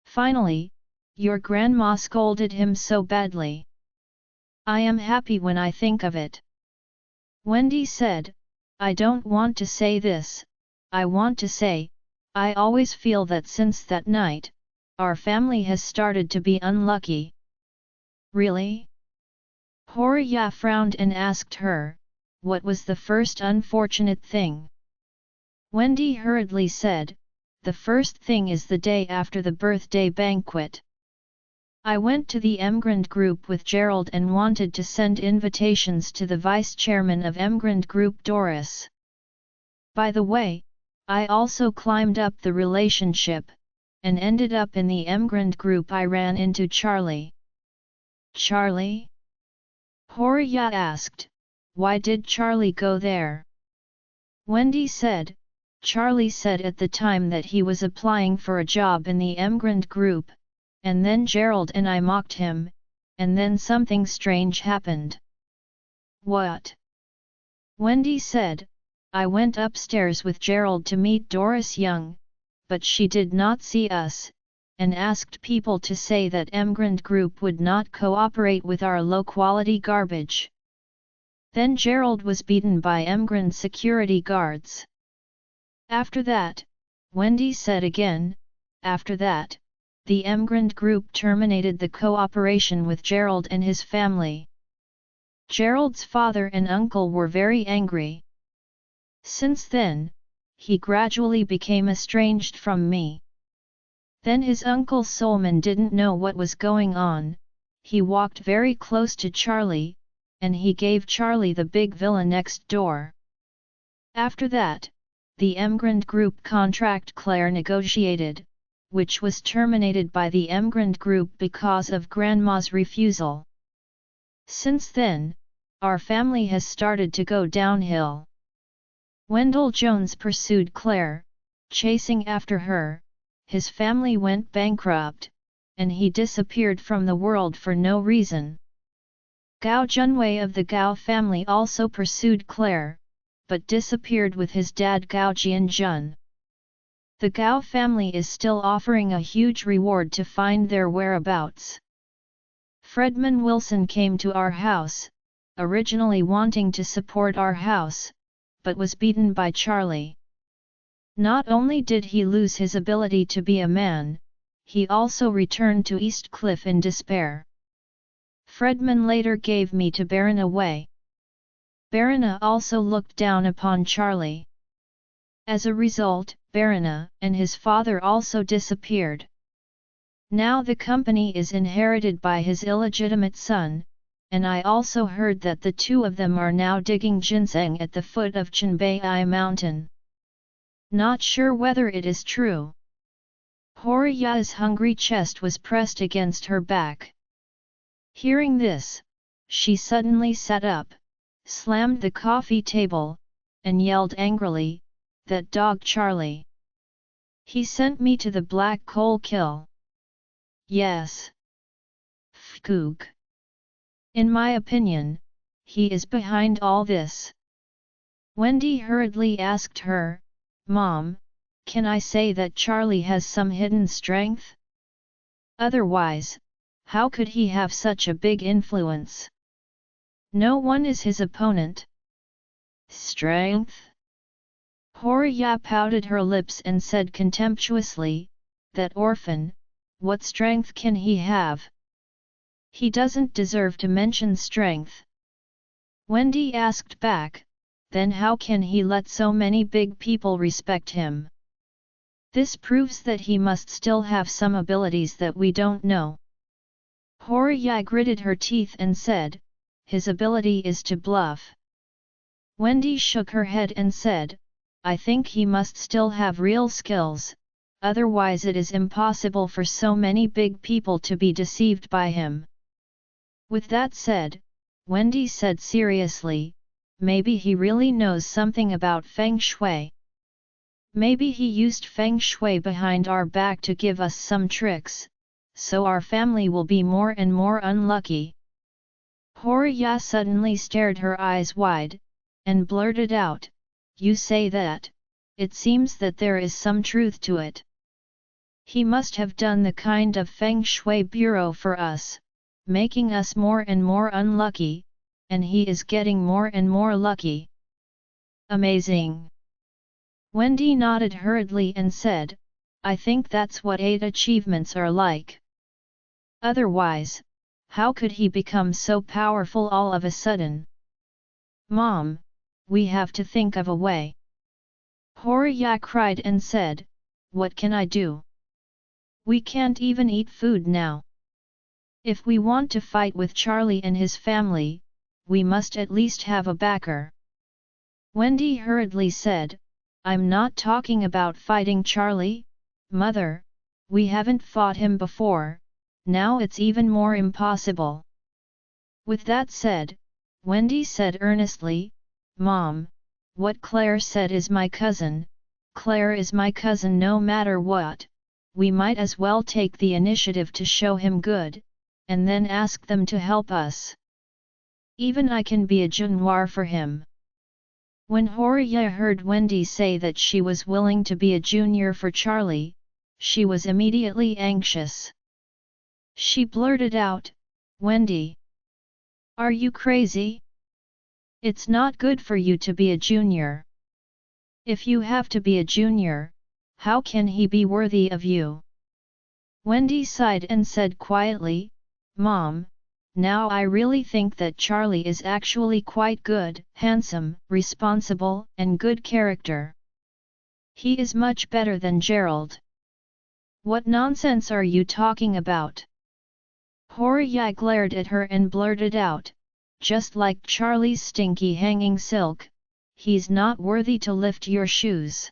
Speaker 1: Finally, your grandma scolded him so badly. I am happy when I think of it." Wendy said, "I don't want to say this, I want to say, I always feel that since that night, our family has started to be unlucky." "Really?" Horia frowned and asked her, "What was the first unfortunate thing?" Wendy hurriedly said, "The first thing is the day after the birthday banquet. I went to the Emgrand Group with Gerald and wanted to send invitations to the vice-chairman of Emgrand Group, Doris. By the way, I also climbed up the relationship, and ended up in the Emgrand Group. I ran into Charlie." "Charlie?" Horia asked, "Why did Charlie go there?" Wendy said, "Charlie said at the time that he was applying for a job in the Emgrand Group, and then Gerald and I mocked him, and then something strange happened." "What?" Wendy said, "I went upstairs with Gerald to meet Doris Young, but she did not see us, and asked people to say that Emgrand Group would not cooperate with our low-quality garbage. Then Gerald was beaten by Emgrand security guards. After that," Wendy said again, "after that, the Emgrand Group terminated the cooperation with Gerald and his family. Gerald's father and uncle were very angry. Since then, he gradually became estranged from me. Then his uncle Solomon didn't know what was going on, he walked very close to Charlie, and he gave Charlie the big villa next door. After that, the Emgrand Group contract Claire negotiated, which was terminated by the Emgrand Group because of Grandma's refusal. Since then, our family has started to go downhill. Wendell Jones pursued Claire, chasing after her. His family went bankrupt, and he disappeared from the world for no reason. Gao Junwei of the Gao family also pursued Claire, but disappeared with his dad Gao Jianjun. The Gao family is still offering a huge reward to find their whereabouts. Fredman Wilson came to our house, originally wanting to support our house, but was beaten by Charlie. Not only did he lose his ability to be a man, he also returned to East Cliff in despair. Fredman later gave me to Barana Wei. Barana also looked down upon Charlie. As a result, Barana and his father also disappeared. Now the company is inherited by his illegitimate son, and I also heard that the two of them are now digging ginseng at the foot of Chenbai Mountain. Not sure whether it is true. Horiya's hungry chest was pressed against her back. Hearing this, she suddenly sat up, slammed the coffee table, and yelled angrily, "That dog Charlie! He sent me to the black coal kill. Yes. Fkoog. In my opinion, he is behind all this." Wendy hurriedly asked her, "Mom, can I say that Charlie has some hidden strength? Otherwise, how could he have such a big influence? No one is his opponent." Strength? Horiya pouted her lips and said contemptuously, "That orphan, what strength can he have? He doesn't deserve to mention strength." Wendy asked back, "Then how can he let so many big people respect him? This proves that he must still have some abilities that we don't know." Horiya gritted her teeth and said, "His ability is to bluff." Wendy shook her head and said, "I think he must still have real skills, otherwise it is impossible for so many big people to be deceived by him." With that said, Wendy said seriously, "Maybe he really knows something about Feng Shui. Maybe he used Feng Shui behind our back to give us some tricks, so our family will be more and more unlucky." Horiya suddenly stared her eyes wide, and blurted out, "You say that? It seems that there is some truth to it. He must have done the kind of Feng Shui bureau for us, making us more and more unlucky, and he is getting more and more lucky." Amazing! Wendy nodded hurriedly and said, "I think that's what 8 achievements are like. Otherwise, how could he become so powerful all of a sudden?" "Mom, we have to think of a way." Horiya cried and said, "What can I do? We can't even eat food now. If we want to fight with Charlie and his family, we must at least have a backer." Wendy hurriedly said, "I'm not talking about fighting Charlie, Mother, we haven't fought him before, now it's even more impossible." With that said, Wendy said earnestly, "Mom, what Claire said is my cousin, Claire is my cousin no matter what, we might as well take the initiative to show him good, and then ask them to help us. Even I can be a junior for him." When Horiya heard Wendy say that she was willing to be a junior for Charlie, she was immediately anxious. She blurted out, "Wendy! Are you crazy? It's not good for you to be a junior. If you have to be a junior, how can he be worthy of you?" Wendy sighed and said quietly, "Mom, now I really think that Charlie is actually quite good, handsome, responsible, and good character. He is much better than Gerald." "What nonsense are you talking about?" Horia glared at her and blurted out, "Just like Charlie's stinky hanging silk, he's not worthy to lift your shoes."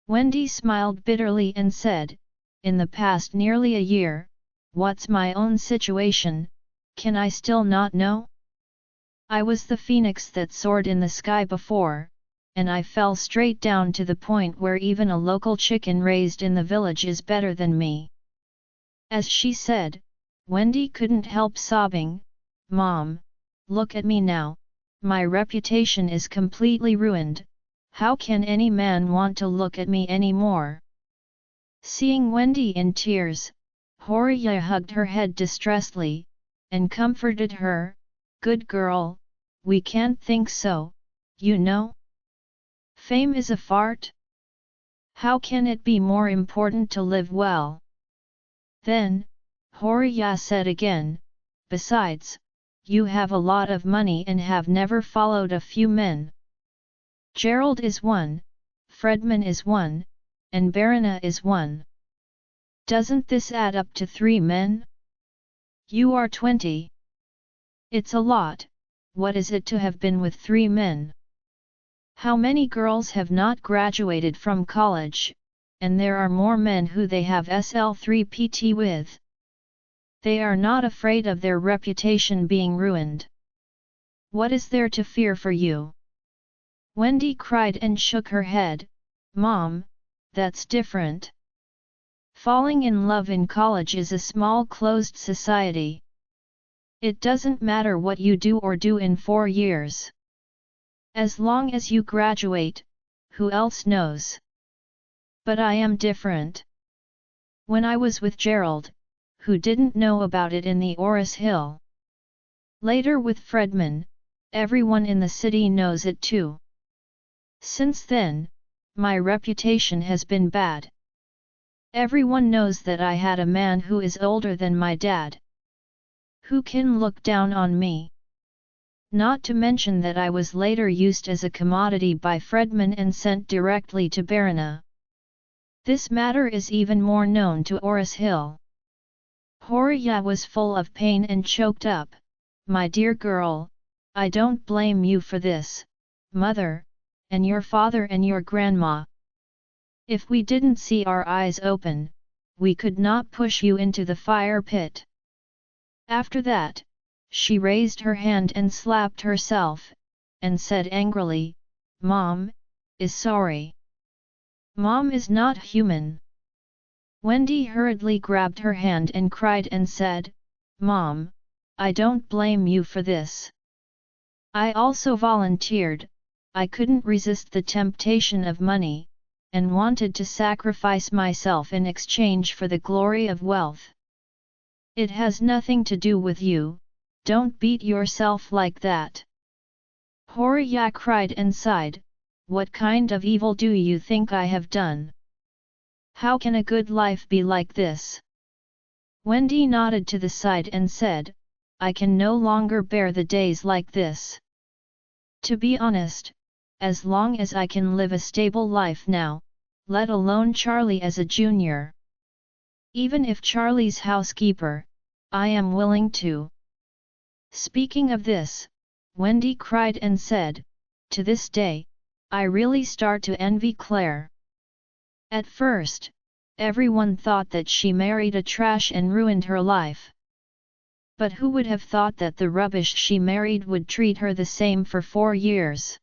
Speaker 1: Wendy smiled bitterly and said, "In the past nearly a year, what's my own situation, can I still not know? I was the phoenix that soared in the sky before, and I fell straight down to the point where even a local chicken raised in the village is better than me." As she said, Wendy couldn't help sobbing, "Mom, look at me now, my reputation is completely ruined, how can any man want to look at me anymore?" Seeing Wendy in tears, Horia hugged her head distressfully, and comforted her, "Good girl, we can't think so, you know. Fame is a fart. How can it be more important to live well?" Then, Horia said again, "Besides, you have a lot of money and have never followed a few men. Gerald is one, Fredman is one, and Barina is one. Doesn't this add up to 3 men? You are 20. It's a lot, what is it to have been with 3 men? How many girls have not graduated from college, and there are more men who they have SL3 PT with. They are not afraid of their reputation being ruined. What is there to fear for you?" Wendy cried and shook her head, "Mom, that's different. Falling in love in college is a small closed society. It doesn't matter what you do or do in 4 years. As long as you graduate, who else knows? But I am different. When I was with Gerald, who didn't know about it in the Oris Hill? Later with Fredman, everyone in the city knows it too. Since then, my reputation has been bad. Everyone knows that I had a man who is older than my dad. Who can look down on me? Not to mention that I was later used as a commodity by Fredman and sent directly to Barina. This matter is even more known to Oris Hill." Horia was full of pain and choked up, "My dear girl, I don't blame you for this, Mother, and your father and your grandma. If we didn't see our eyes open, we could not push you into the fire pit." After that, she raised her hand and slapped herself, and said angrily, "Mom is sorry. Mom is not human." Wendy hurriedly grabbed her hand and cried and said, "Mom, I don't blame you for this. I also volunteered, I couldn't resist the temptation of money, and wanted to sacrifice myself in exchange for the glory of wealth. It has nothing to do with you, don't beat yourself like that." Horia cried and sighed, "What kind of evil do you think I have done? How can a good life be like this?" Wendy nodded to the side and said, "I can no longer bear the days like this. To be honest, as long as I can live a stable life now, let alone Charlie as a junior. Even if Charlie's housekeeper, I am willing to." Speaking of this, Wendy cried and said, "To this day, I really start to envy Claire. At first, everyone thought that she married a trash and ruined her life. But who would have thought that the rubbish she married would treat her the same for 4 years?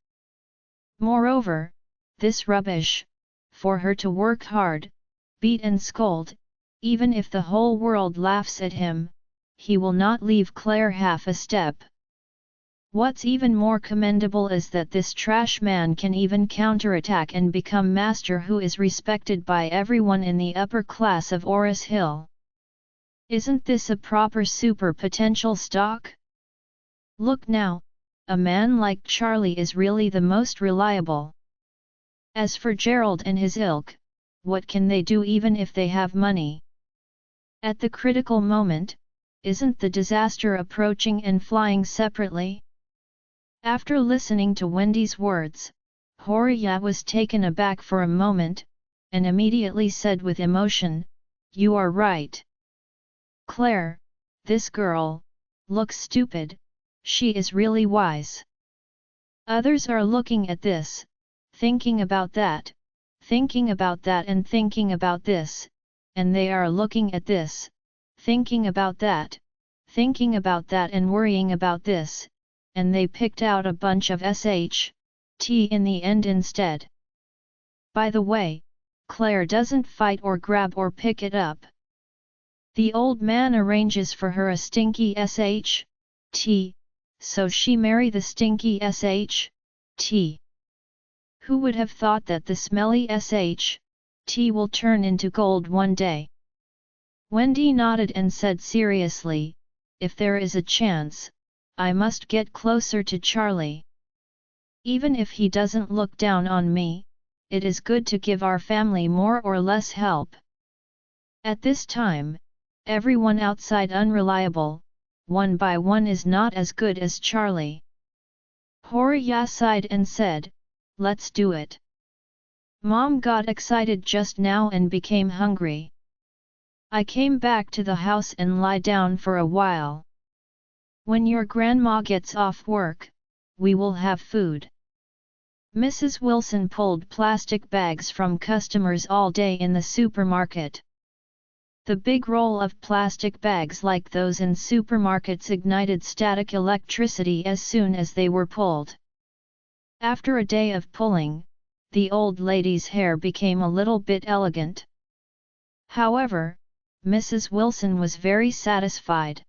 Speaker 1: Moreover, this rubbish, for her to work hard, beat and scold, even if the whole world laughs at him, he will not leave Claire half a step. What's even more commendable is that this trash man can even counterattack and become master who is respected by everyone in the upper class of Oris Hill. Isn't this a proper super potential stock? Look now, a man like Charlie is really the most reliable. As for Gerald and his ilk, what can they do even if they have money? At the critical moment, isn't the disaster approaching and flying separately?" After listening to Wendy's words, Horia was taken aback for a moment, and immediately said with emotion, "You are right. Claire, this girl, looks stupid, she is really wise. Others are looking at this, thinking about that, and thinking about this, and they are looking at this, thinking about that and worrying about this, and they picked out a bunch of SHT in the end instead. By the way, Claire doesn't fight or grab or pick it up. The old man arranges for her a stinky SHT, so she marry the stinky SHT. Who would have thought that the smelly SHT will turn into gold one day? Wendy nodded and said seriously, if there is a chance, I must get closer to Charlie. Even if he doesn't look down on me, it is good to give our family more or less help. At this time, everyone outside unreliable, one by one is not as good as Charlie. Horia sighed and said, let's do it. Mom got excited just now and became hungry. I came back to the house and lie down for a while. When your grandma gets off work, we will have food. Mrs. Wilson pulled plastic bags from customers all day in the supermarket. The big roll of plastic bags like those in supermarkets ignited static electricity as soon as they were pulled. After a day of pulling, the old lady's hair became a little bit elegant. However, Mrs. Wilson was very satisfied.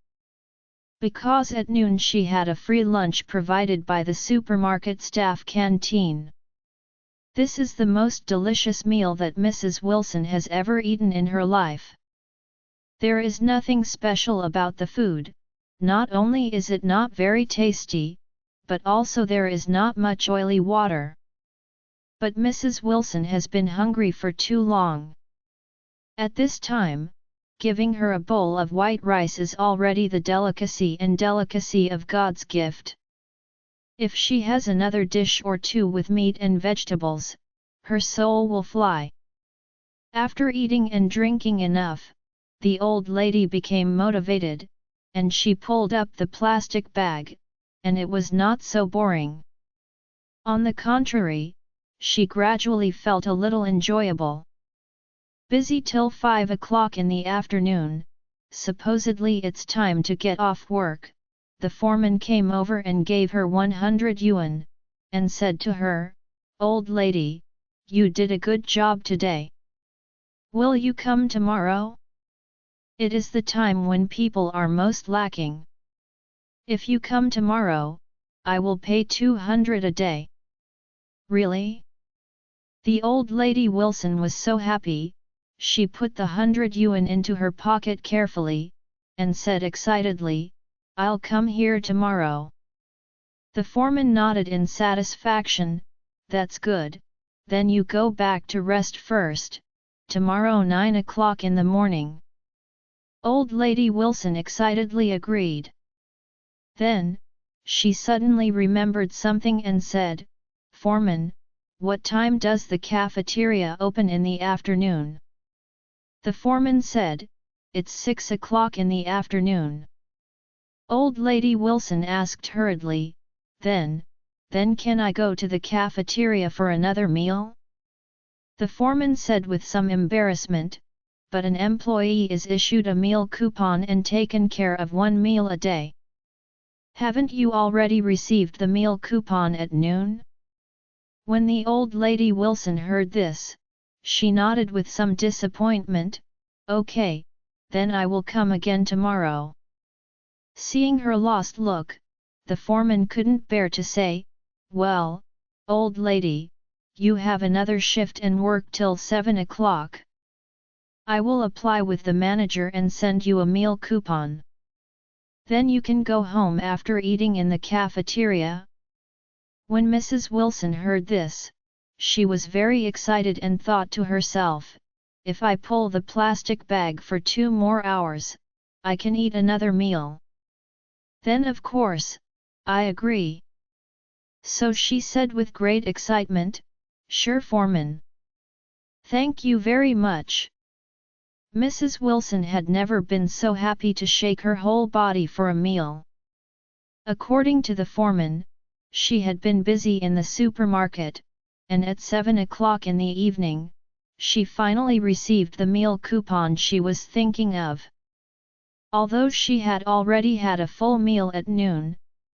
Speaker 1: Because at noon she had a free lunch provided by the supermarket staff canteen. This is the most delicious meal that Mrs. Wilson has ever eaten in her life. There is nothing special about the food, not only is it not very tasty, but also there is not much oily water. But Mrs. Wilson has been hungry for too long. At this time, giving her a bowl of white rice is already the delicacy of God's gift. If she has another dish or two with meat and vegetables, her soul will fly. After eating and drinking enough, the old lady became motivated, and she pulled up the plastic bag, and it was not so boring. On the contrary, she gradually felt a little enjoyable. Busy till 5 o'clock in the afternoon, supposedly it's time to get off work, the foreman came over and gave her 100 yuan, and said to her, "Old lady, you did a good job today. Will you come tomorrow? It is the time when people are most lacking. If you come tomorrow, I will pay 200 a day." Really? The old lady Wilson was so happy. She put the 100 yuan into her pocket carefully, and said excitedly, "I'll come here tomorrow." The foreman nodded in satisfaction, "That's good, then you go back to rest first, tomorrow 9 o'clock in the morning." Old Lady Wilson excitedly agreed. Then, she suddenly remembered something and said, "Foreman, what time does the cafeteria open in the afternoon?" The foreman said, "It's 6 o'clock in the afternoon." Old Lady Wilson asked hurriedly, Then can I go to the cafeteria for another meal?" The foreman said with some embarrassment, "But an employee is issued a meal coupon and taken care of 1 meal a day. Haven't you already received the meal coupon at noon?" When the old lady Wilson heard this, she nodded with some disappointment, "Okay, then I will come again tomorrow." Seeing her lost look, the foreman couldn't bear to say, "Well, old lady, you have another shift and work till 7 o'clock. I will apply with the manager and send you a meal coupon. Then you can go home after eating in the cafeteria." When Mrs. Wilson heard this, she was very excited and thought to herself, "If I pull the plastic bag for 2 more hours, I can eat another meal. Then of course, I agree." So she said with great excitement, "Sure, foreman. Thank you very much." Mrs. Wilson had never been so happy to shake her whole body for a meal. According to the foreman, she had been busy in the supermarket, and at 7 o'clock in the evening, she finally received the meal coupon she was thinking of. Although she had already had a full meal at noon,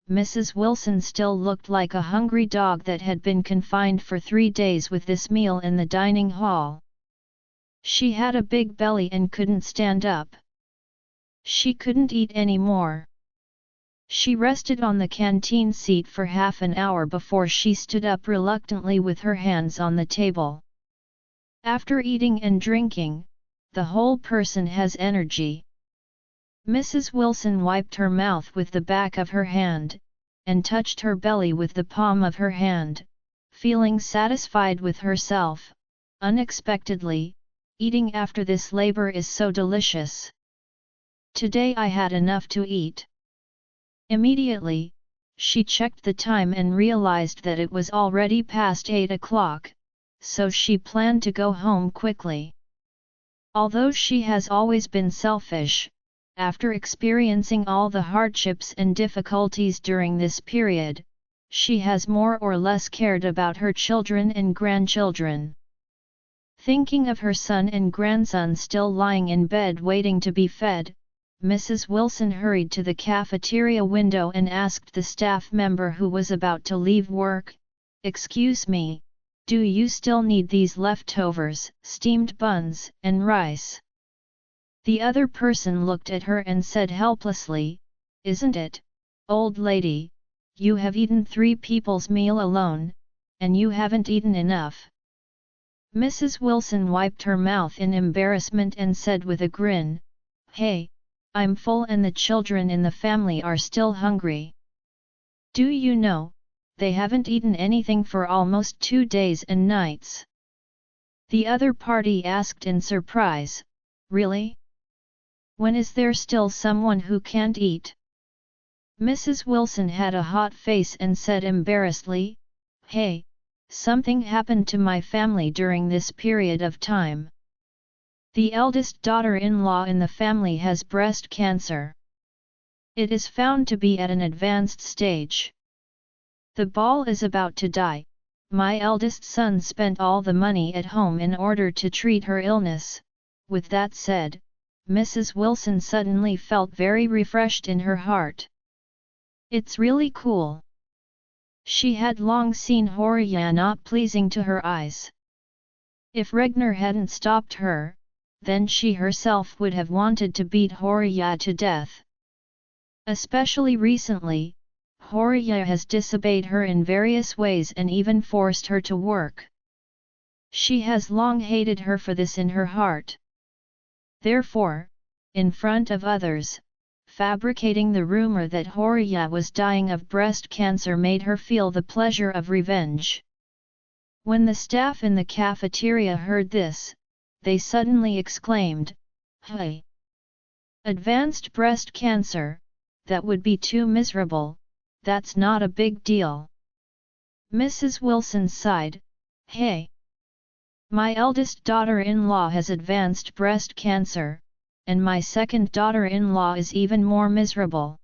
Speaker 1: Mrs. Wilson still looked like a hungry dog that had been confined for 3 days with this meal in the dining hall. She had a big belly and couldn't stand up. She couldn't eat any more. She rested on the canteen seat for half an hour before she stood up reluctantly with her hands on the table. After eating and drinking, the whole person has energy. Mrs. Wilson wiped her mouth with the back of her hand, and touched her belly with the palm of her hand, feeling satisfied with herself. Unexpectedly, eating after this labor is so delicious. Today I had enough to eat. Immediately, she checked the time and realized that it was already past 8 o'clock, so she planned to go home quickly. Although she has always been selfish, after experiencing all the hardships and difficulties during this period, she has more or less cared about her children and grandchildren. Thinking of her son and grandson still lying in bed waiting to be fed, Mrs. Wilson hurried to the cafeteria window and asked the staff member who was about to leave work, "Excuse me, do you still need these leftovers, steamed buns, and rice?" The other person looked at her and said helplessly, "Isn't it, old lady, you have eaten 3 people's meal alone, and you haven't eaten enough." Mrs. Wilson wiped her mouth in embarrassment and said with a grin, "Hey, I'm full and the children in the family are still hungry. Do you know, they haven't eaten anything for almost 2 days and nights." The other party asked in surprise, "Really? When is there still someone who can't eat?" Mrs. Wilson had a hot face and said embarrassedly, "Hey, something happened to my family during this period of time. The eldest daughter-in-law in the family has breast cancer. It is found to be at an advanced stage. The ball is about to die. My eldest son spent all the money at home in order to treat her illness." With that said, Mrs. Wilson suddenly felt very refreshed in her heart. It's really cool. She had long seen Horia not pleasing to her eyes. If Regner hadn't stopped her, then she herself would have wanted to beat Horia to death. Especially recently, Horia has disobeyed her in various ways and even forced her to work. She has long hated her for this in her heart. Therefore, in front of others, fabricating the rumor that Horia was dying of breast cancer made her feel the pleasure of revenge. When the staff in the cafeteria heard this, they suddenly exclaimed, "Hey! Advanced breast cancer, that would be too miserable, that's not a big deal." Mrs. Wilson sighed, "Hey! My eldest daughter-in-law has advanced breast cancer, and my second daughter-in-law is even more miserable."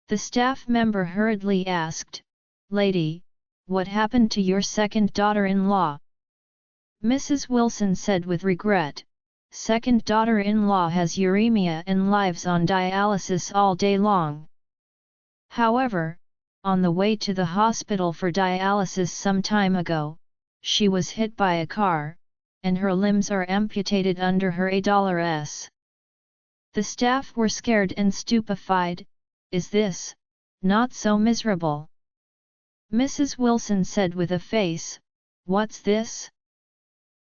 Speaker 1: The staff member hurriedly asked, "Lady, what happened to your second daughter-in-law?" Mrs. Wilson said with regret, "Second daughter-in-law has uremia and lives on dialysis all day long. However, on the way to the hospital for dialysis some time ago, she was hit by a car, and her limbs are amputated under her ALS." The staff were scared and stupefied. "Is this not so miserable?" Mrs. Wilson said with a face, "What's this?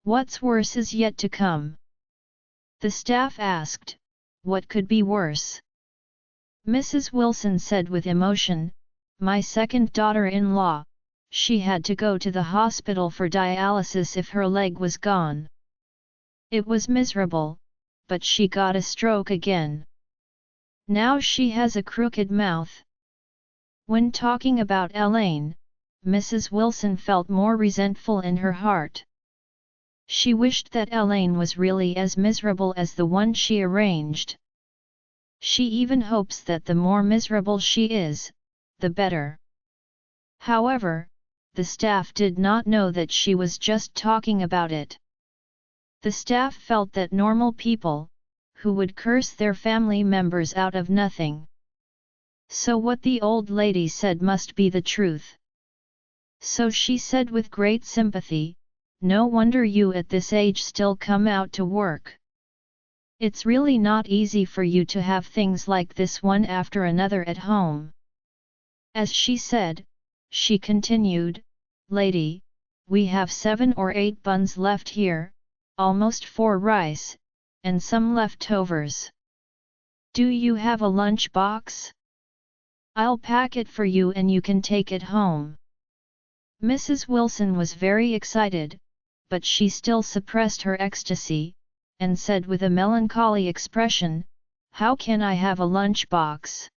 Speaker 1: What's worse is yet to come." The staff asked, "What could be worse?" Mrs. Wilson said with emotion, "My second daughter-in-law, she had to go to the hospital for dialysis if her leg was gone. It was miserable, but she got a stroke again. Now she has a crooked mouth." When talking about Elaine, Mrs. Wilson felt more resentful in her heart. She wished that Elaine was really as miserable as the one she arranged. She even hopes that the more miserable she is, the better. However, the staff did not know that she was just talking about it. The staff felt that normal people, who would curse their family members out of nothing. So what the old lady said must be the truth. So she said with great sympathy, "No wonder you at this age still come out to work. It's really not easy for you to have things like this one after another at home." As she said, she continued, "Lady, we have 7 or 8 buns left here, almost 4 rice, and some leftovers. Do you have a lunch box? I'll pack it for you and you can take it home." Mrs. Wilson was very excited, but she still suppressed her ecstasy, and said with a melancholy expression, "How can I have a lunch box?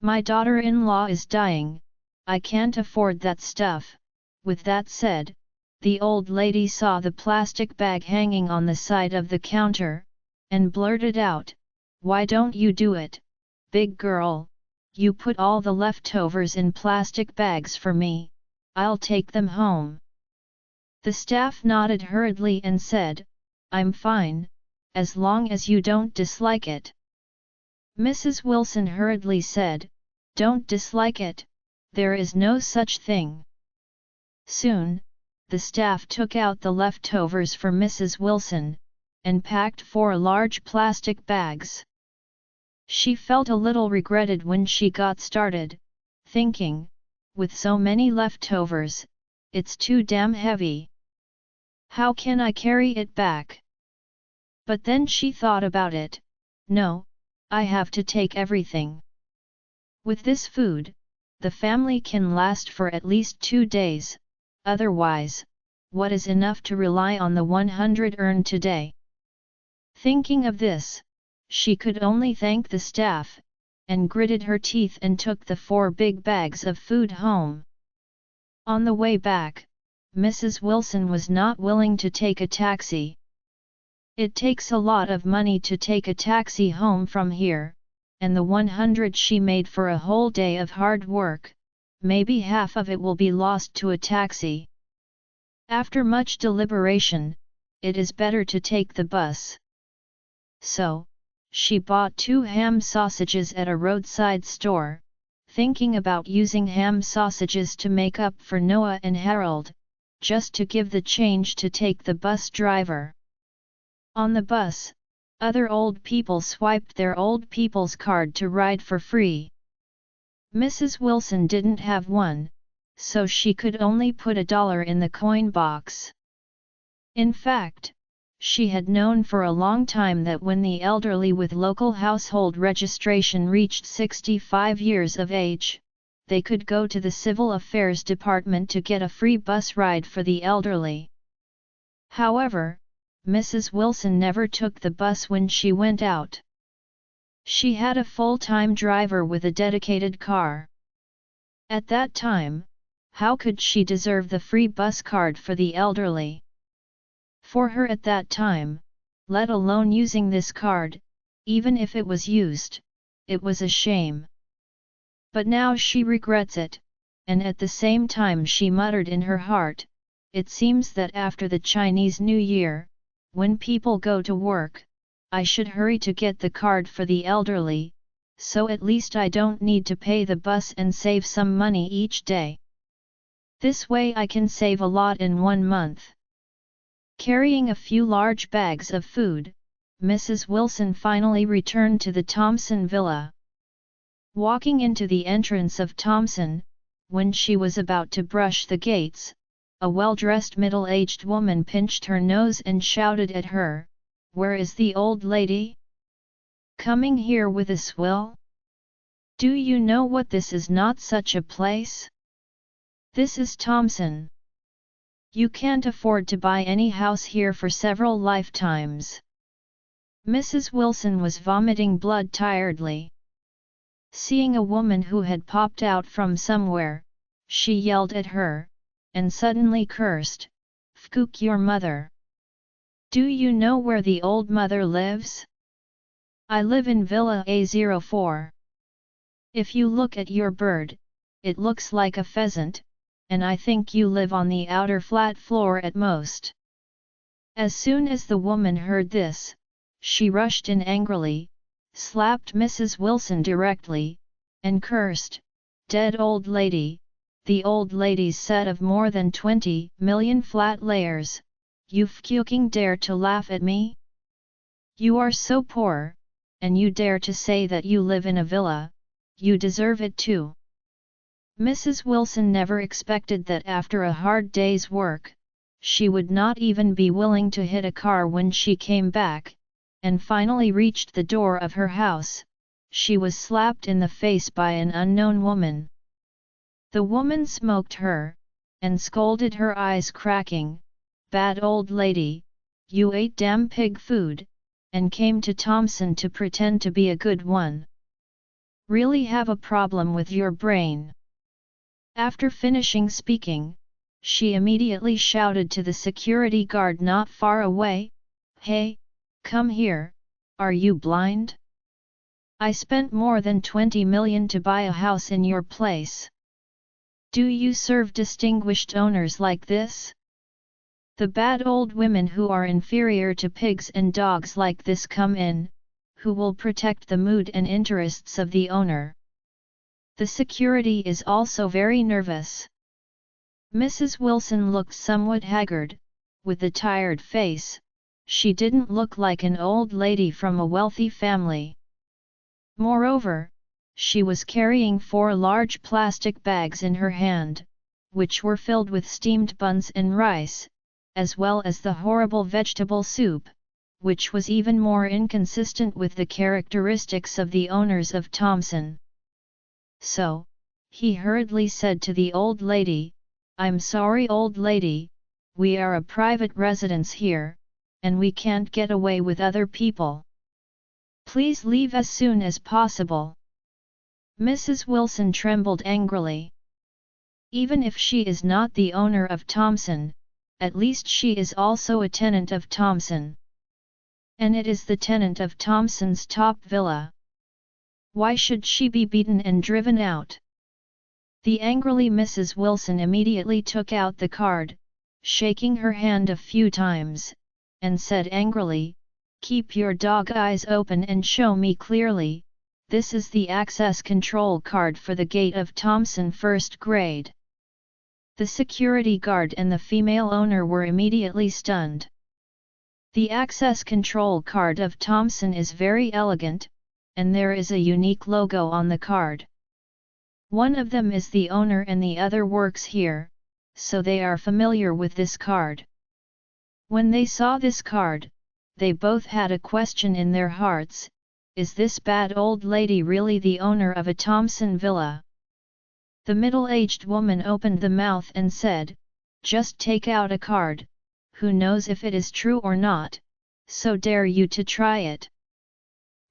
Speaker 1: My daughter-in-law is dying, I can't afford that stuff." With that said, the old lady saw the plastic bag hanging on the side of the counter, and blurted out, "Why don't you do it, big girl? You put all the leftovers in plastic bags for me, I'll take them home." The staff nodded hurriedly and said, "I'm fine, as long as you don't dislike it." Mrs. Wilson hurriedly said, "Don't dislike it, there is no such thing." Soon, the staff took out the leftovers for Mrs. Wilson, and packed 4 large plastic bags. She felt a little regretted when she got started, thinking, with so many leftovers, it's too damn heavy. How can I carry it back? But then she thought about it, no, I have to take everything. With this food, the family can last for at least 2 days, otherwise, what is enough to rely on the 100 earned today? Thinking of this, she could only thank the staff, and gritted her teeth and took the 4 big bags of food home. On the way back, Mrs. Wilson was not willing to take a taxi. It takes a lot of money to take a taxi home from here, and the 100 she made for a whole day of hard work, maybe half of it will be lost to a taxi. After much deliberation, it is better to take the bus. So, she bought 2 ham sausages at a roadside store, thinking about using ham sausages to make up for Noah and Harold, just to give the change to take the bus driver. On the bus, other old people swiped their old people's card to ride for free. Mrs. Wilson didn't have one, so she could only put $1 in the coin box. In fact, she had known for a long time that when the elderly with local household registration reached 65 years of age, they could go to the Civil Affairs Department to get a free bus ride for the elderly. However, Mrs. Wilson never took the bus when she went out. She had a full-time driver with a dedicated car. At that time, how could she deserve the free bus card for the elderly? For her at that time, let alone using this card, even if it was used, it was a shame. But now she regrets it, and at the same time she muttered in her heart, "It seems that after the Chinese New Year, when people go to work, I should hurry to get the card for the elderly, so at least I don't need to pay the bus and save some money each day. This way I can save a lot in 1 month." Carrying a few large bags of food, Mrs. Wilson finally returned to the Thompson villa. Walking into the entrance of Thompson, when she was about to brush the gates, a well-dressed middle-aged woman pinched her nose and shouted at her, "Where is the old lady? Coming here with a swill? Do you know what this is? Not such a place? This is Thompson. You can't afford to buy any house here for several lifetimes." Mrs. Wilson was vomiting blood tiredly. Seeing a woman who had popped out from somewhere, she yelled at her, and suddenly cursed, "Fkook your mother." Do you know where the old mother lives? I live in Villa A04. If you look at your bird, it looks like a pheasant, and I think you live on the outer flat floor at most. As soon as the woman heard this, she rushed in angrily, slapped Mrs. Wilson directly, and cursed, "Dead old lady, the old lady's set of more than 20 million flat layers, you fucking dare to laugh at me? You are so poor, and you dare to say that you live in a villa, you deserve it too." Mrs. Wilson never expected that after a hard day's work, she would not even be willing to hit a car when she came back, and finally reached the door of her house. She was slapped in the face by an unknown woman. The woman smoked her, and scolded her, eyes cracking, "Bad old lady, you ate damn pig food, and came to Thompson to pretend to be a good one. Really have a problem with your brain." After finishing speaking, she immediately shouted to the security guard not far away, "Hey, come here, are you blind? I spent more than 20 million to buy a house in your place. Do you serve distinguished owners like this? The bad old women who are inferior to pigs and dogs like this come in, who will protect the mood and interests of the owner." The security is also very nervous. Mrs. Wilson looked somewhat haggard, with a tired face. She didn't look like an old lady from a wealthy family. Moreover, she was carrying 4 large plastic bags in her hand, which were filled with steamed buns and rice, as well as the horrible vegetable soup, which was even more inconsistent with the characteristics of the owners of Thompson. So, he hurriedly said to the old lady, "I'm sorry, old lady, we are a private residence here, and we can't get away with other people. Please leave as soon as possible." Mrs. Wilson trembled angrily. Even if she is not the owner of Thompson, at least she is also a tenant of Thompson. And it is the tenant of Thompson's top villa. Why should she be beaten and driven out? The angrily Mrs. Wilson immediately took out the card, shaking her hand a few times, and said angrily, "Keep your dog eyes open and show me clearly, this is the access control card for the gate of Thompson first grade." The security guard and the female owner were immediately stunned. The access control card of Thompson is very elegant, and there is a unique logo on the card. One of them is the owner and the other works here, so they are familiar with this card. When they saw this card, they both had a question in their hearts: is this bad old lady really the owner of a Thompson villa? The middle-aged woman opened the mouth and said, "Just take out a card, who knows if it is true or not, so dare you to try it."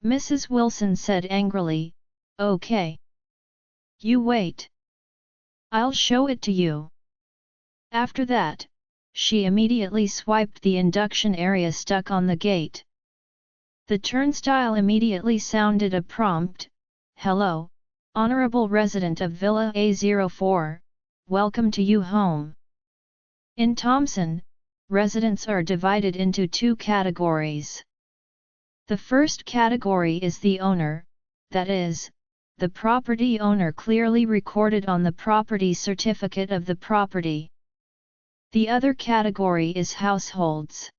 Speaker 1: Mrs. Wilson said angrily, "Okay. You wait. I'll show it to you." After that, she immediately swiped the induction area stuck on the gate. The turnstile immediately sounded a prompt, "Hello, honorable resident of Villa A04, welcome to you home." In Thompson, residents are divided into 2 categories. The first category is the owner, that is, the property owner clearly recorded on the property certificate of the property. The other category is households.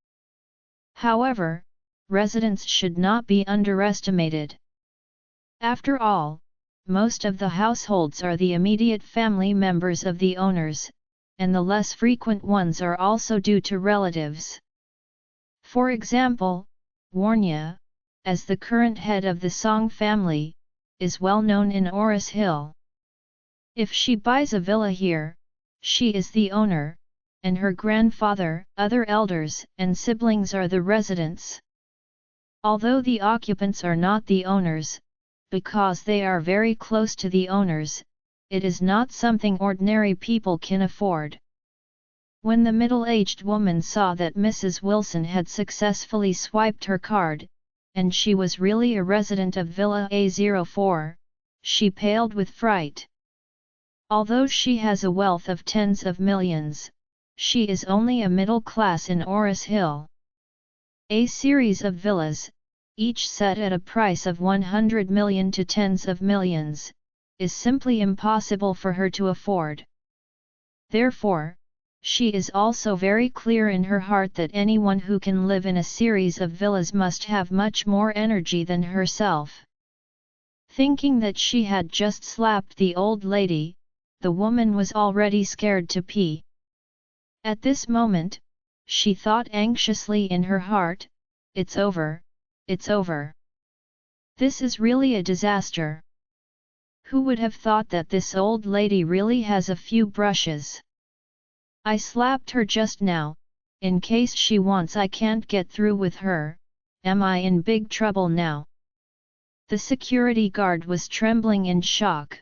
Speaker 1: However, residents should not be underestimated. After all, most of the households are the immediate family members of the owners, and the less frequent ones are also due to relatives. For example, Warnia, as the current head of the Song family, is well known in Oris Hill. If she buys a villa here, she is the owner, and her grandfather, other elders and siblings are the residents. Although the occupants are not the owners, because they are very close to the owners, it is not something ordinary people can afford. When the middle-aged woman saw that Mrs. Wilson had successfully swiped her card, and she was really a resident of Villa A04, she paled with fright. Although she has a wealth of tens of millions, she is only a middle class in Oris Hill. A series of villas, each set at a price of 100 million to tens of millions, is simply impossible for her to afford. Therefore, she is also very clear in her heart that anyone who can live in a series of villas must have much more energy than herself. Thinking that she had just slapped the old lady, the woman was already scared to pee. At this moment, she thought anxiously in her heart, "It's over, it's over. This is really a disaster. Who would have thought that this old lady really has a few brushes? I slapped her just now, in case she wants I can't get through with her, am I in big trouble now?" The security guard was trembling in shock.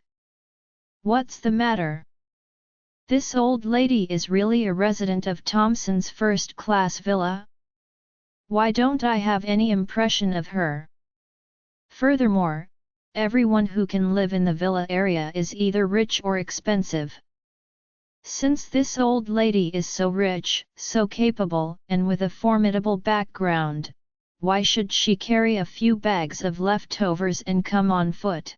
Speaker 1: "What's the matter? This old lady is really a resident of Thompson's first-class villa? Why don't I have any impression of her? Furthermore, everyone who can live in the villa area is either rich or expensive. Since this old lady is so rich, so capable, and with a formidable background, why should she carry a few bags of leftovers and come on foot?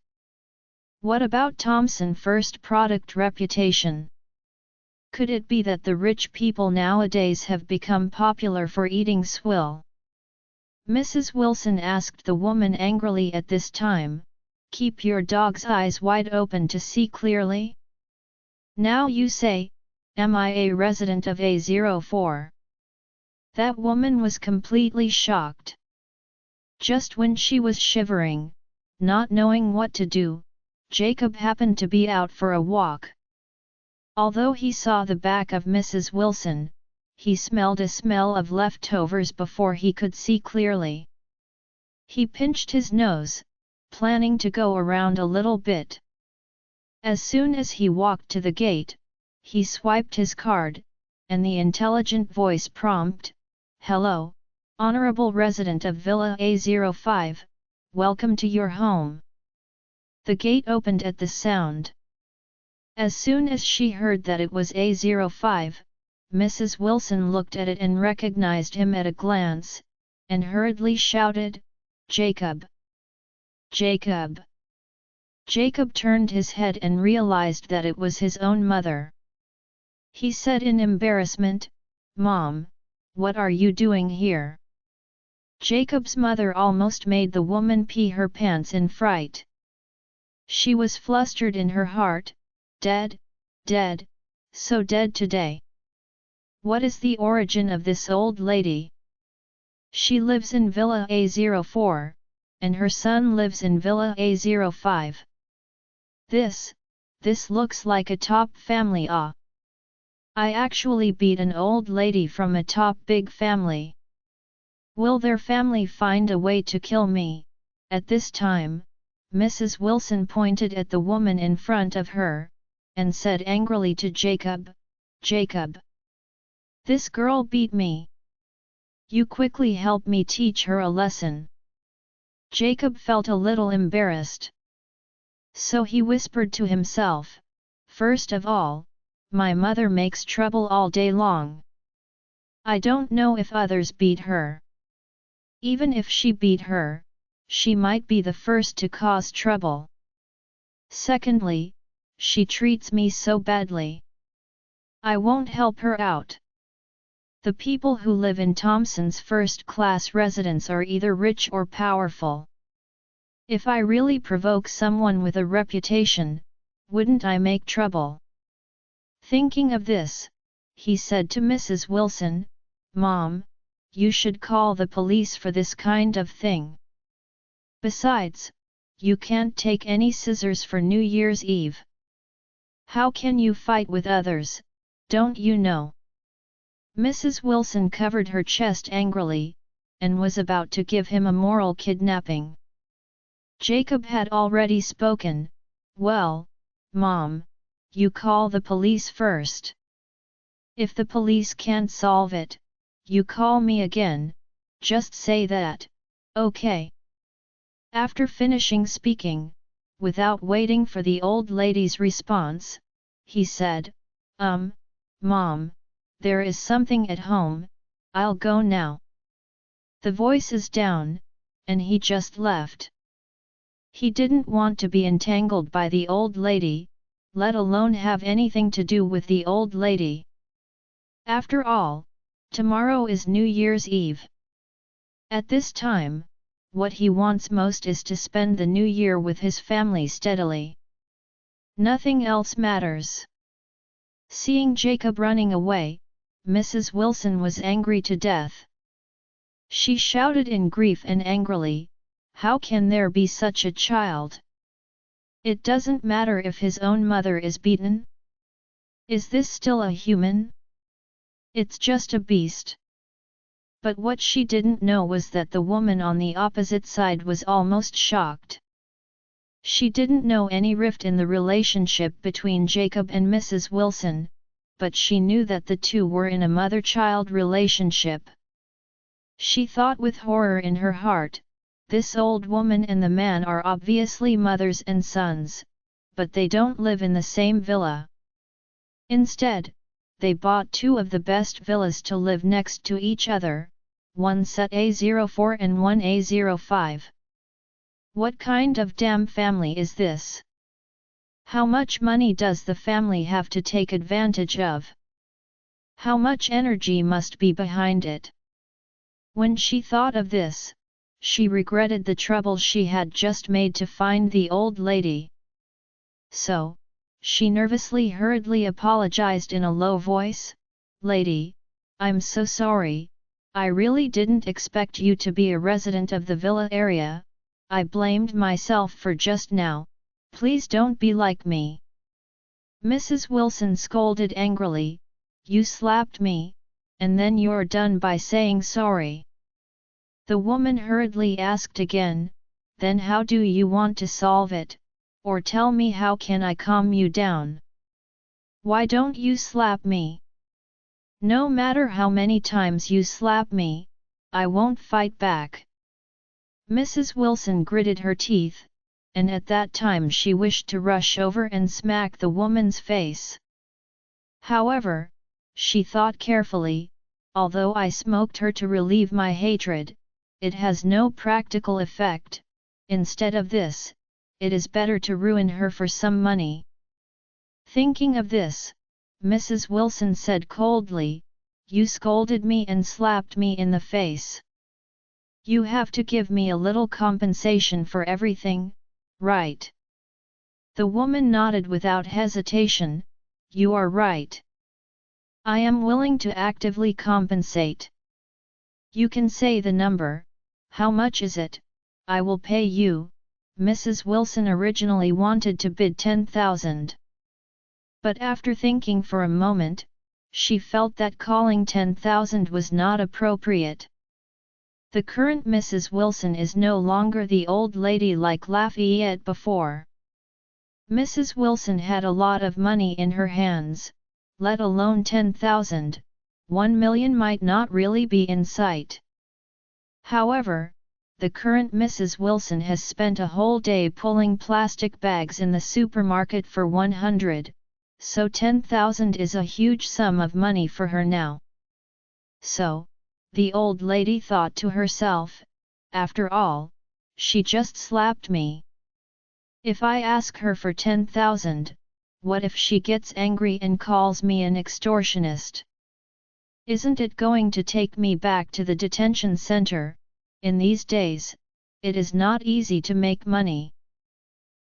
Speaker 1: What about Thompson first product reputation? Could it be that the rich people nowadays have become popular for eating swill?" Mrs. Wilson asked the woman angrily at this time, "Keep your dog's eyes wide open to see clearly? Now you say, am I a resident of A04? That woman was completely shocked. Just when she was shivering, not knowing what to do, Jacob happened to be out for a walk. Although he saw the back of Mrs. Wilson, he smelled a smell of leftovers before he could see clearly. He pinched his nose, planning to go around a little bit. As soon as he walked to the gate, he swiped his card, and the intelligent voice prompt, "Hello, honorable resident of Villa A05, welcome to your home." The gate opened at the sound. As soon as she heard that it was A05, Mrs. Wilson looked at it and recognized him at a glance, and hurriedly shouted, "Jacob! Jacob!" Jacob turned his head and realized that it was his own mother. He said in embarrassment, "Mom, what are you doing here?" Jacob's mother almost made the woman pee her pants in fright. She was flustered in her heart, "Dead, dead, so dead today. What is the origin of this old lady? She lives in Villa A04, and her son lives in Villa A05. This looks like a top family ah. I actually beat an old lady from a top big family. Will their family find a way to kill me?" At this time, Mrs. Wilson pointed at the woman in front of her, and said angrily to Jacob, "Jacob! This girl beat me. You quickly help me teach her a lesson." Jacob felt a little embarrassed. So he whispered to himself, "First of all, my mother makes trouble all day long. I don't know if others beat her. Even if she beat her, she might be the first to cause trouble. Secondly, she treats me so badly. I won't help her out. The people who live in Thompson's first-class residence are either rich or powerful. If I really provoke someone with a reputation, wouldn't I make trouble?" Thinking of this, he said to Mrs. Wilson, "Mom, you should call the police for this kind of thing. Besides, you can't take any scissors for New Year's Eve. How can you fight with others, don't you know?" Mrs. Wilson covered her chest angrily, and was about to give him a moral kidnapping. Jacob had already spoken, "Well, Mom, you call the police first. If the police can't solve it, you call me again, just say that, okay? After finishing speaking, without waiting for the old lady's response, he said, Mom, there is something at home, I'll go now. The voice is down, and he just left. He didn't want to be entangled by the old lady, let alone have anything to do with the old lady. After all, tomorrow is New Year's Eve. At this time, what he wants most is to spend the new year with his family steadily. Nothing else matters. Seeing Jacob running away, Mrs. Wilson was angry to death. She shouted in grief and angrily, "How can there be such a child? It doesn't matter if his own mother is beaten. Is this still a human? It's just a beast." But what she didn't know was that the woman on the opposite side was almost shocked. She didn't know any rift in the relationship between Jacob and Mrs. Wilson, but she knew that the two were in a mother-child relationship. She thought with horror in her heart, this old woman and the man are obviously mothers and sons, but they don't live in the same villa. Instead, they bought two of the best villas to live next to each other, one set A04 and one A05. What kind of damn family is this? How much money does the family have to take advantage of? How much energy must be behind it? When she thought of this, she regretted the trouble she had just made to find the old lady. So, she nervously hurriedly apologized in a low voice, "Lady, I'm so sorry, I really didn't expect you to be a resident of the villa area, I blamed myself for just now, please don't be like me." Mrs. Wilson scolded angrily, "You slapped me, and then you're done by saying sorry." The woman hurriedly asked again, "Then how do you want to solve it, or tell me how can I calm you down? Why don't you slap me? No matter how many times you slap me, I won't fight back." Mrs. Wilson gritted her teeth, and at that time she wished to rush over and smack the woman's face. However, she thought carefully, although I smoked her to relieve my hatred, it has no practical effect. Instead of this, it is better to ruin her for some money. Thinking of this, Mrs. Wilson said coldly, "You scolded me and slapped me in the face. You have to give me a little compensation for everything, right?" The woman nodded without hesitation, "You are right. I am willing to actively compensate. You can say the number, how much is it? I will pay you." Mrs. Wilson originally wanted to bid 10,000. But after thinking for a moment, she felt that calling 10,000 was not appropriate. The current Mrs. Wilson is no longer the old lady like Lafayette before. Mrs. Wilson had a lot of money in her hands, let alone 10,000, 1 million might not really be in sight. However, the current Mrs. Wilson has spent a whole day pulling plastic bags in the supermarket for 100, so 10,000 is a huge sum of money for her now. So, the old lady thought to herself, after all, she just slapped me. If I ask her for 10,000, what if she gets angry and calls me an extortionist? Isn't it going to take me back to the detention center? In these days, it is not easy to make money.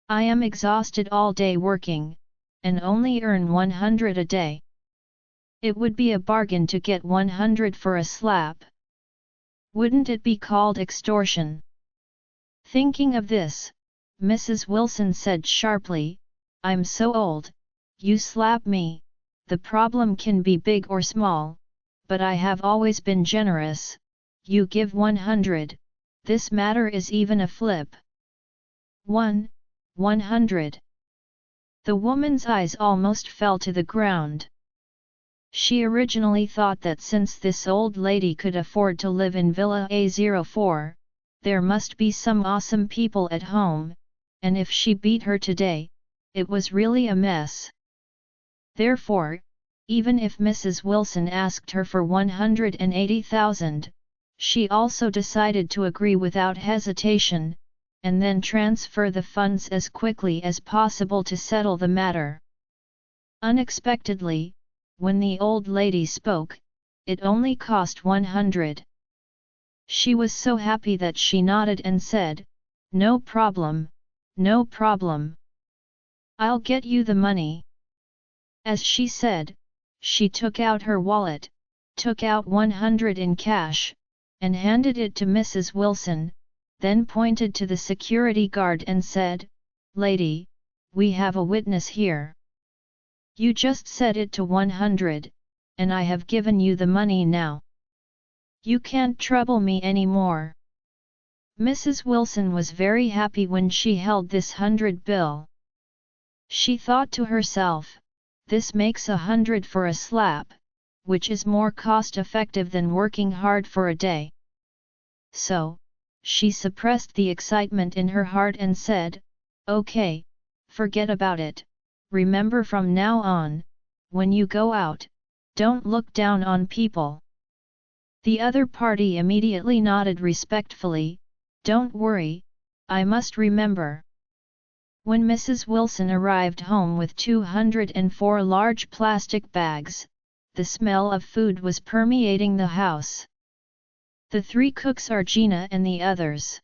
Speaker 1: I am exhausted all day working, and only earn 100 a day. It would be a bargain to get 100 for a slap. Wouldn't it be called extortion? Thinking of this, Mrs. Wilson said sharply, "I'm so old, you slap me, the problem can be big or small, but I have always been generous. You give 100, this matter is even a flip." 100. The woman's eyes almost fell to the ground. She originally thought that since this old lady could afford to live in Villa A04, there must be some awesome people at home, and if she beat her today, it was really a mess. Therefore, even if Mrs. Wilson asked her for 180,000, she also decided to agree without hesitation, and then transfer the funds as quickly as possible to settle the matter. Unexpectedly, when the old lady spoke, it only cost 100. She was so happy that she nodded and said, "No problem, no problem. I'll get you the money." As she said, she took out her wallet, took out 100 in cash, and handed it to Mrs. Wilson, then pointed to the security guard and said, "Lady, we have a witness here. You just set it to 100, and I have given you the money now. You can't trouble me anymore." Mrs. Wilson was very happy when she held this 100 bill. She thought to herself, this makes 100 for a slap, which is more cost-effective than working hard for a day. So, she suppressed the excitement in her heart and said, "Okay, forget about it. Remember from now on, when you go out, don't look down on people." The other party immediately nodded respectfully, "Don't worry, I must remember." When Mrs. Wilson arrived home with 204 large plastic bags, the smell of food was permeating the house. The three cooks are Gina and the others.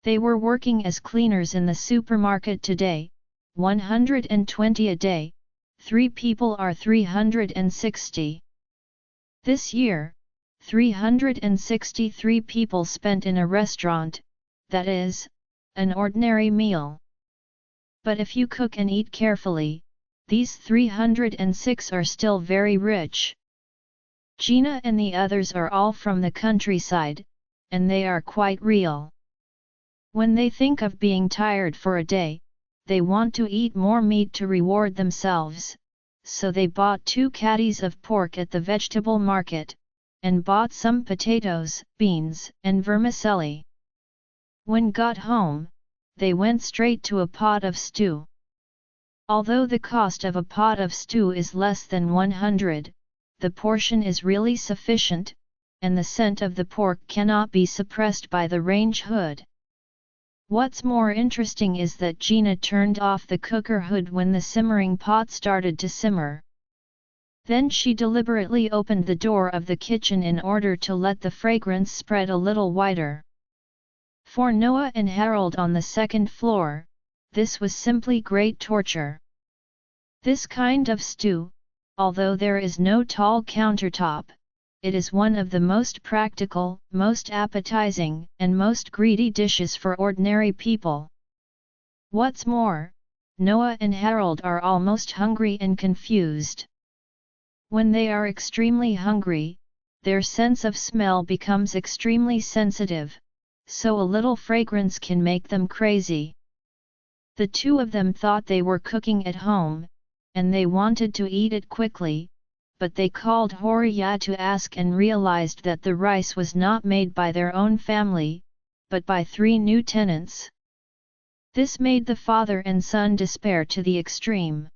Speaker 1: They were working as cleaners in the supermarket today, 120 a day, 3 people are 360. This year, 363 people spent in a restaurant, that is, an ordinary meal. But if you cook and eat carefully, these 306 are still very rich. Gina and the others are all from the countryside, and they are quite real. When they think of being tired for a day, they want to eat more meat to reward themselves, so they bought 2 caddies of pork at the vegetable market, and bought some potatoes, beans, and vermicelli. When got home, they went straight to a pot of stew. Although the cost of a pot of stew is less than 100, the portion is really sufficient, and the scent of the pork cannot be suppressed by the range hood. What's more interesting is that Gina turned off the cooker hood when the simmering pot started to simmer. Then she deliberately opened the door of the kitchen in order to let the fragrance spread a little wider. For Noah and Harold on the second floor, this was simply great torture. This kind of stew, although there is no tall countertop, it is one of the most practical, most appetizing, and most greedy dishes for ordinary people. What's more, Noah and Harold are almost hungry and confused. When they are extremely hungry, their sense of smell becomes extremely sensitive, so a little fragrance can make them crazy. The two of them thought they were cooking at home, and they wanted to eat it quickly, but they called Horia to ask and realized that the rice was not made by their own family, but by 3 new tenants. This made the father and son despair to the extreme.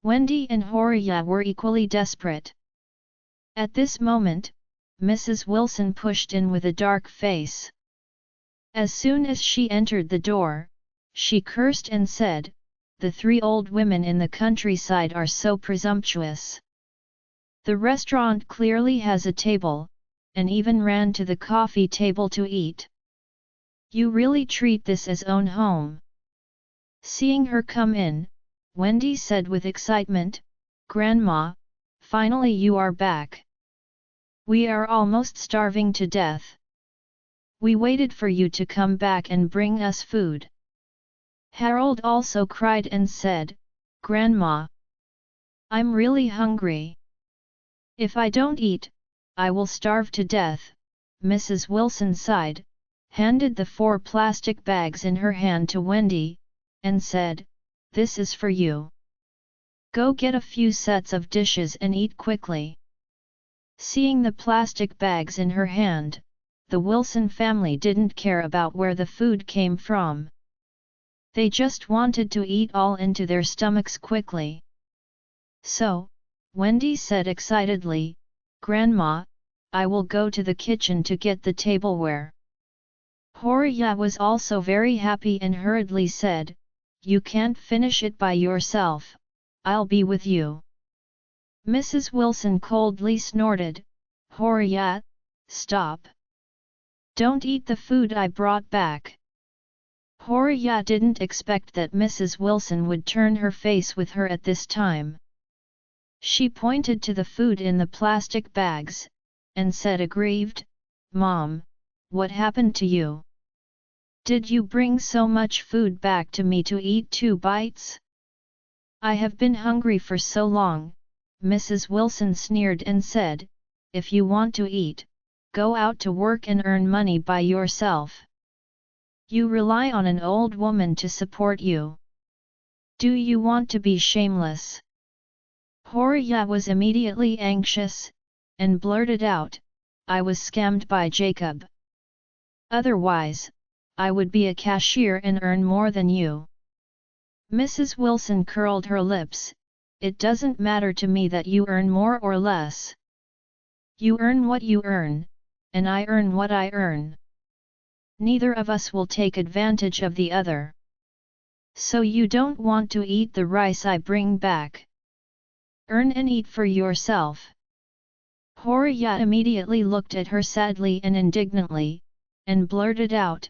Speaker 1: Wendy and Horia were equally desperate. At this moment, Mrs. Wilson pushed in with a dark face. As soon as she entered the door, she cursed and said, "The 3 old women in the countryside are so presumptuous. The restaurant clearly has a table, and even ran to the coffee table to eat. You really treat this as own home." Seeing her come in, Wendy said with excitement, "Grandma, finally you are back. We are almost starving to death. We waited for you to come back and bring us food." Harold also cried and said, "Grandma, I'm really hungry. If I don't eat, I will starve to death." Mrs. Wilson sighed, handed the 4 plastic bags in her hand to Wendy, and said, "This is for you. Go get a few sets of dishes and eat quickly." Seeing the plastic bags in her hand, the Wilson family didn't care about where the food came from. They just wanted to eat all into their stomachs quickly. "So," Wendy said excitedly, "Grandma, I will go to the kitchen to get the tableware." Horia was also very happy and hurriedly said, "You can't finish it by yourself, I'll be with you." Mrs. Wilson coldly snorted, "Horia, stop! Don't eat the food I brought back." Horia didn't expect that Mrs. Wilson would turn her face with her at this time. She pointed to the food in the plastic bags, and said aggrieved, "Mom, what happened to you? Did you bring so much food back to me to eat 2 bites? I have been hungry for so long." Mrs. Wilson sneered and said, "If you want to eat, go out to work and earn money by yourself. You rely on an old woman to support you. Do you want to be shameless?" Horia was immediately anxious, and blurted out, "I was scammed by Jacob. Otherwise, I would be a cashier and earn more than you." Mrs. Wilson curled her lips, "It doesn't matter to me that you earn more or less. You earn what you earn, and I earn what I earn. Neither of us will take advantage of the other. So you don't want to eat the rice I bring back? Earn and eat for yourself." Horia immediately looked at her sadly and indignantly, and blurted out,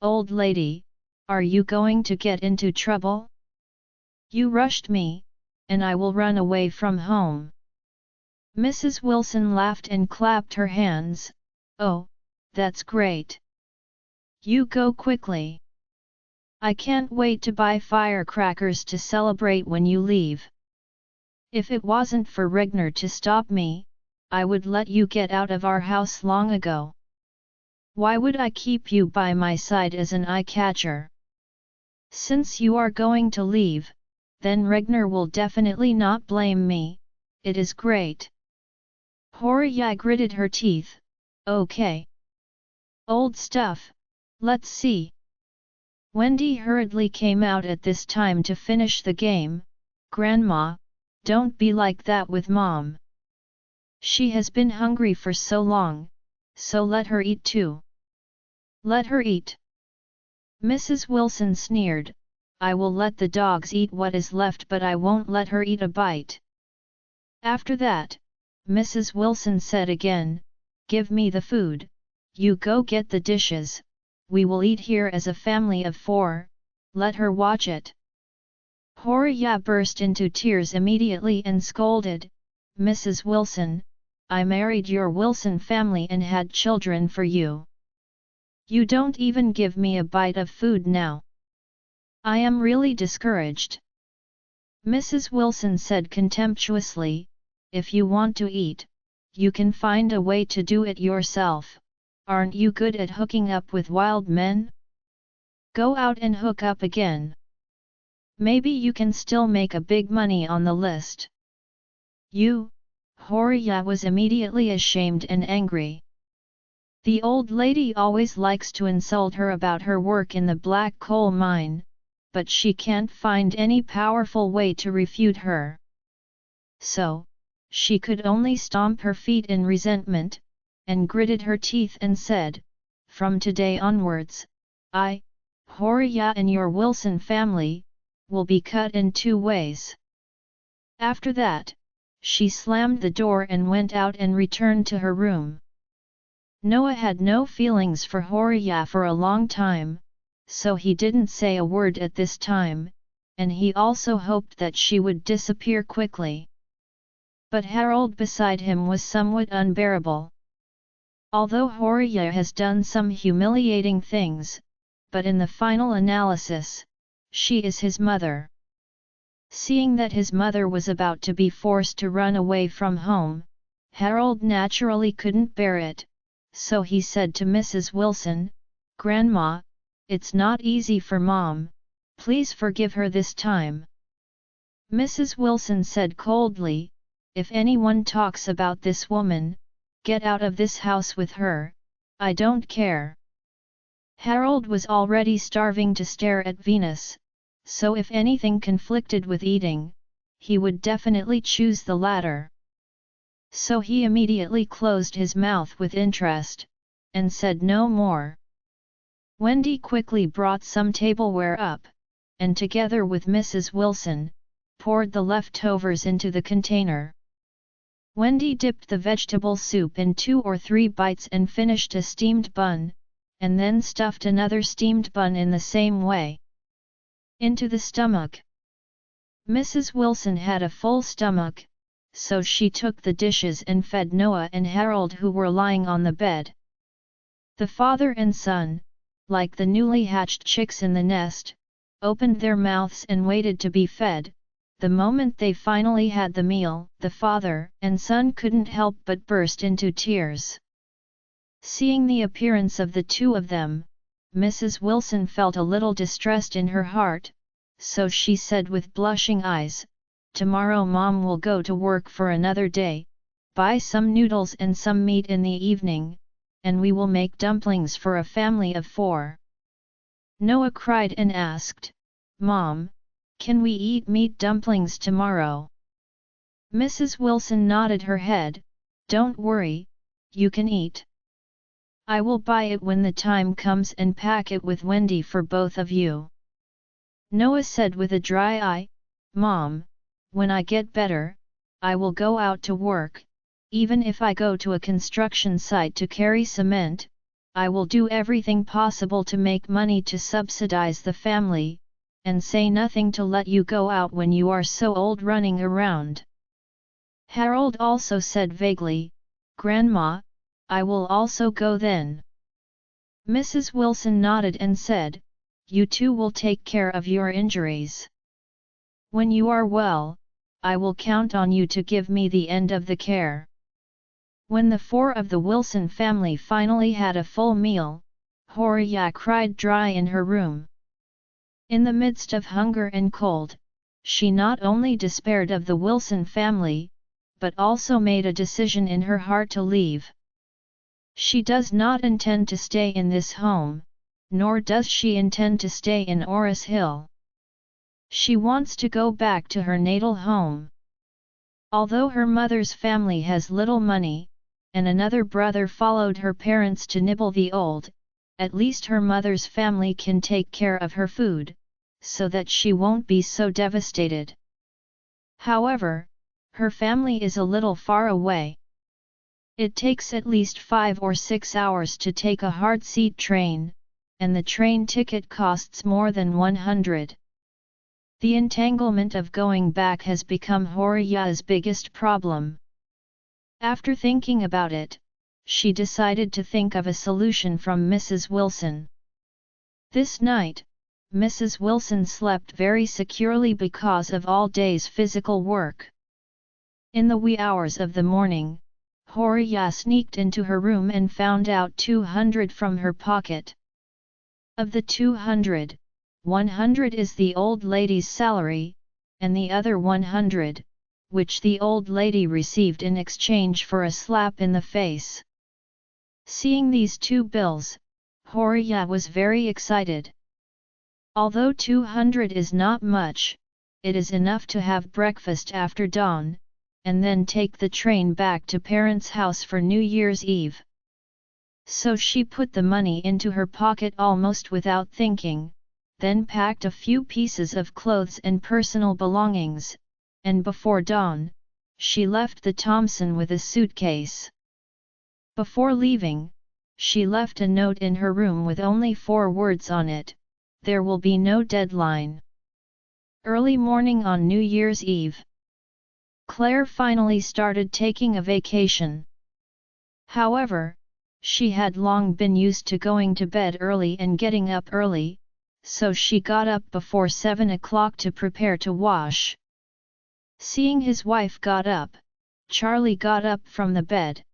Speaker 1: "Old lady, are you going to get into trouble? You rushed me, and I will run away from home." Mrs. Wilson laughed and clapped her hands, "Oh, that's great. You go quickly. I can't wait to buy firecrackers to celebrate when you leave. If it wasn't for Regner to stop me, I would let you get out of our house long ago. Why would I keep you by my side as an eye-catcher? Since you are going to leave, then Regner will definitely not blame me. It is great." Horia gritted her teeth, "Okay. Old stuff, let's see." Wendy hurriedly came out at this time to finish the game. "Grandma, don't be like that with Mom. She has been hungry for so long, so let her eat too." "Let her eat?" Mrs. Wilson sneered, "I will let the dogs eat what is left, but I won't let her eat a bite." After that, Mrs. Wilson said again, "Give me the food, you go get the dishes, we will eat here as a family of 4, let her watch it." Horia burst into tears immediately and scolded, "Mrs. Wilson, I married your Wilson family and had children for you. You don't even give me a bite of food now. I am really discouraged." Mrs. Wilson said contemptuously, "If you want to eat, you can find a way to do it yourself. Aren't you good at hooking up with wild men? Go out and hook up again. Maybe you can still make a big money on the list." "You?" Horia was immediately ashamed and angry. The old lady always likes to insult her about her work in the black coal mine, but she can't find any powerful way to refute her. So, she could only stomp her feet in resentment, and gritted her teeth and said, "From today onwards, I, Horia and your Wilson family, will be cut in 2 ways." After that, she slammed the door and went out and returned to her room. Noah had no feelings for Horia for a long time, so he didn't say a word at this time, and he also hoped that she would disappear quickly. But Harold beside him was somewhat unbearable. Although Horia has done some humiliating things, but in the final analysis, she is his mother. Seeing that his mother was about to be forced to run away from home, Harold naturally couldn't bear it, so he said to Mrs. Wilson, "Grandma, it's not easy for Mom, please forgive her this time." Mrs. Wilson said coldly, "If anyone talks about this woman, get out of this house with her, I don't care." Harold was already starving to stare at Venus, so if anything conflicted with eating, he would definitely choose the latter. So he immediately closed his mouth with interest, and said no more. Wendy quickly brought some tableware up, and together with Mrs. Wilson, poured the leftovers into the container. Wendy dipped the vegetable soup in 2 or 3 bites and finished a steamed bun, and then stuffed another steamed bun in the same way into the stomach. Mrs. Wilson had a full stomach, so she took the dishes and fed Noah and Harold, who were lying on the bed. The father and son, like the newly hatched chicks in the nest, opened their mouths and waited to be fed. The moment they finally had the meal, the father and son couldn't help but burst into tears. Seeing the appearance of the two of them, Mrs. Wilson felt a little distressed in her heart, so she said with blushing eyes, "Tomorrow Mom will go to work for another day, buy some noodles and some meat in the evening, and we will make dumplings for a family of 4. Noah cried and asked, "Mom, can we eat meat dumplings tomorrow?" Mrs. Wilson nodded her head, "Don't worry, you can eat. I will buy it when the time comes and pack it with Wendy for both of you." Noah said with a dry eye, "Mom, when I get better, I will go out to work, even if I go to a construction site to carry cement, I will do everything possible to make money to subsidize the family, and say nothing to let you go out when you are so old running around." Harold also said vaguely, "Grandma, I will also go then." Mrs. Wilson nodded and said, "You two will take care of your injuries. When you are well, I will count on you to give me the end of the care." When the 4 of the Wilson family finally had a full meal, Horia cried dry in her room. In the midst of hunger and cold, she not only despaired of the Wilson family, but also made a decision in her heart to leave. She does not intend to stay in this home, nor does she intend to stay in Oris Hill. She wants to go back to her natal home. Although her mother's family has little money, and another brother followed her parents to nibble the old, at least her mother's family can take care of her food, so that she won't be so devastated. However, her family is a little far away. It takes at least 5 or 6 hours to take a hard-seat train, and the train ticket costs more than 100. The entanglement of going back has become Horiya's biggest problem. After thinking about it, she decided to think of a solution from Mrs. Wilson. This night, Mrs. Wilson slept very securely because of all day's physical work. In the wee hours of the morning, Horiya sneaked into her room and found out 200 from her pocket. Of the 200, 100 is the old lady's salary, and the other 100, which the old lady received in exchange for a slap in the face. Seeing these 2 bills, Horiya was very excited. Although 200 is not much, it is enough to have breakfast after dawn, and then take the train back to parents' house for New Year's Eve. So she put the money into her pocket almost without thinking, then packed a few pieces of clothes and personal belongings, and before dawn, she left the Thompson with a suitcase. Before leaving, she left a note in her room with only 4 words on it: "There will be no deadline." Early morning on New Year's Eve, Claire finally started taking a vacation. However, she had long been used to going to bed early and getting up early, so she got up before 7 o'clock to prepare to wash. Seeing his wife got up, Charlie got up from the bed.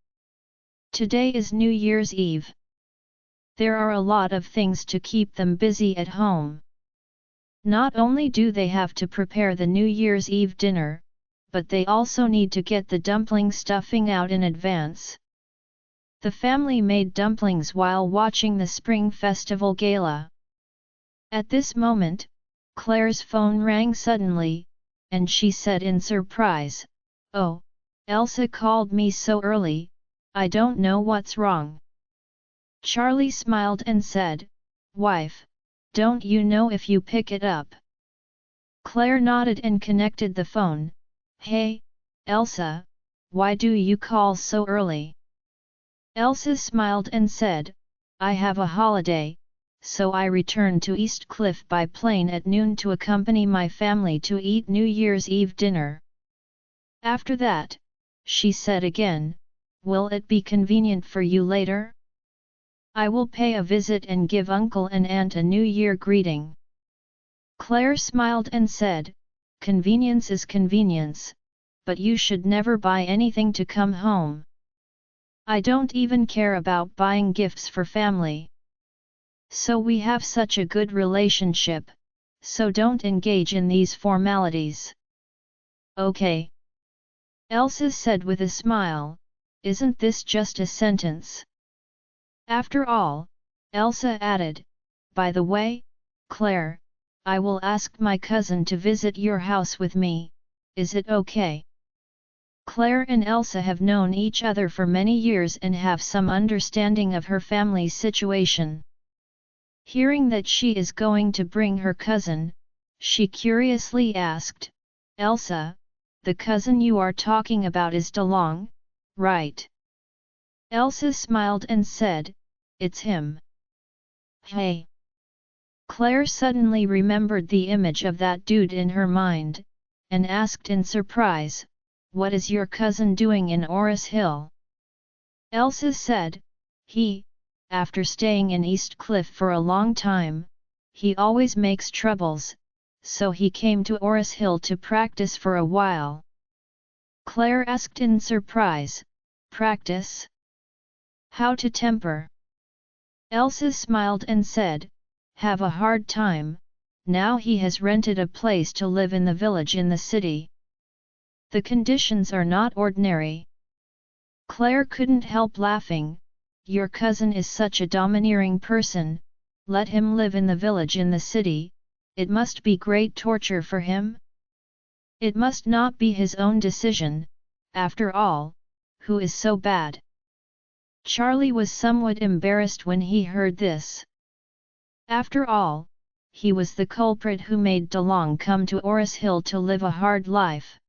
Speaker 1: Today is New Year's Eve. There are a lot of things to keep them busy at home. Not only do they have to prepare the New Year's Eve dinner, but they also need to get the dumpling stuffing out in advance. The family made dumplings while watching the Spring Festival Gala. At this moment, Claire's phone rang suddenly, and she said in surprise, "Oh, Elsa called me so early, I don't know what's wrong." Charlie smiled and said, "Wife, don't you know if you pick it up?" Claire nodded and connected the phone. "Hey, Elsa, why do you call so early?" Elsa smiled and said, "I have a holiday, so I returned to East Cliff by plane at noon to accompany my family to eat New Year's Eve dinner." After that, she said again, "Will it be convenient for you later? I will pay a visit and give uncle and aunt a New Year greeting." Claire smiled and said, "Convenience is convenience, but you should never buy anything to come home. I don't even care about buying gifts for family. So we have such a good relationship, so don't engage in these formalities." "Okay," Elsa said with a smile, "isn't this just a sentence?" After all, Elsa added, "By the way, Claire, I will ask my cousin to visit your house with me, is it okay?" Claire and Elsa have known each other for many years and have some understanding of her family's situation. Hearing that she is going to bring her cousin, she curiously asked, "Elsa, the cousin you are talking about is DeLong, right?" Elsa smiled and said, "It's him." "Hey!" Claire suddenly remembered the image of that dude in her mind, and asked in surprise, "What is your cousin doing in Oris Hill?" Elsa said, After staying in East Cliff for a long time, he always makes troubles, so he came to Oris Hill to practice for a while." Claire asked in surprise, "Practice? How to temper?" Elsa smiled and said, "Have a hard time, now he has rented a place to live in the village in the city. The conditions are not ordinary." Claire couldn't help laughing. "Your cousin is such a domineering person, let him live in the village in the city, it must be great torture for him? It must not be his own decision, after all, who is so bad?" Charlie was somewhat embarrassed when he heard this. After all, he was the culprit who made DeLong come to Oris Hill to live a hard life.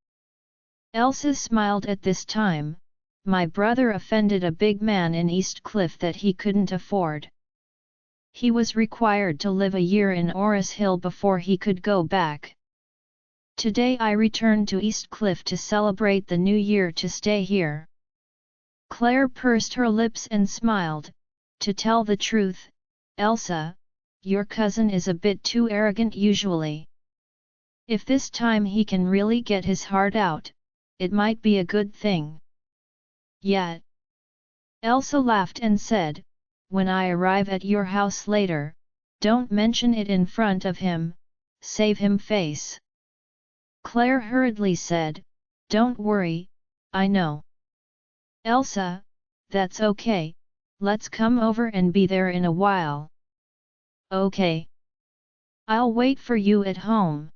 Speaker 1: Elsa smiled at this time. "My brother offended a big man in East Cliff that he couldn't afford. He was required to live a year in Oris Hill before he could go back. Today I returned to East Cliff to celebrate the new year to stay here." Claire pursed her lips and smiled. "To tell the truth, Elsa, your cousin is a bit too arrogant usually. If this time he can really get his heart out, it might be a good thing." "Yet," Elsa laughed and said, "when I arrive at your house later, don't mention it in front of him, save him face." Claire hurriedly said, "Don't worry, I know." "Elsa, that's okay, let's come over and be there in a while." "Okay. I'll wait for you at home."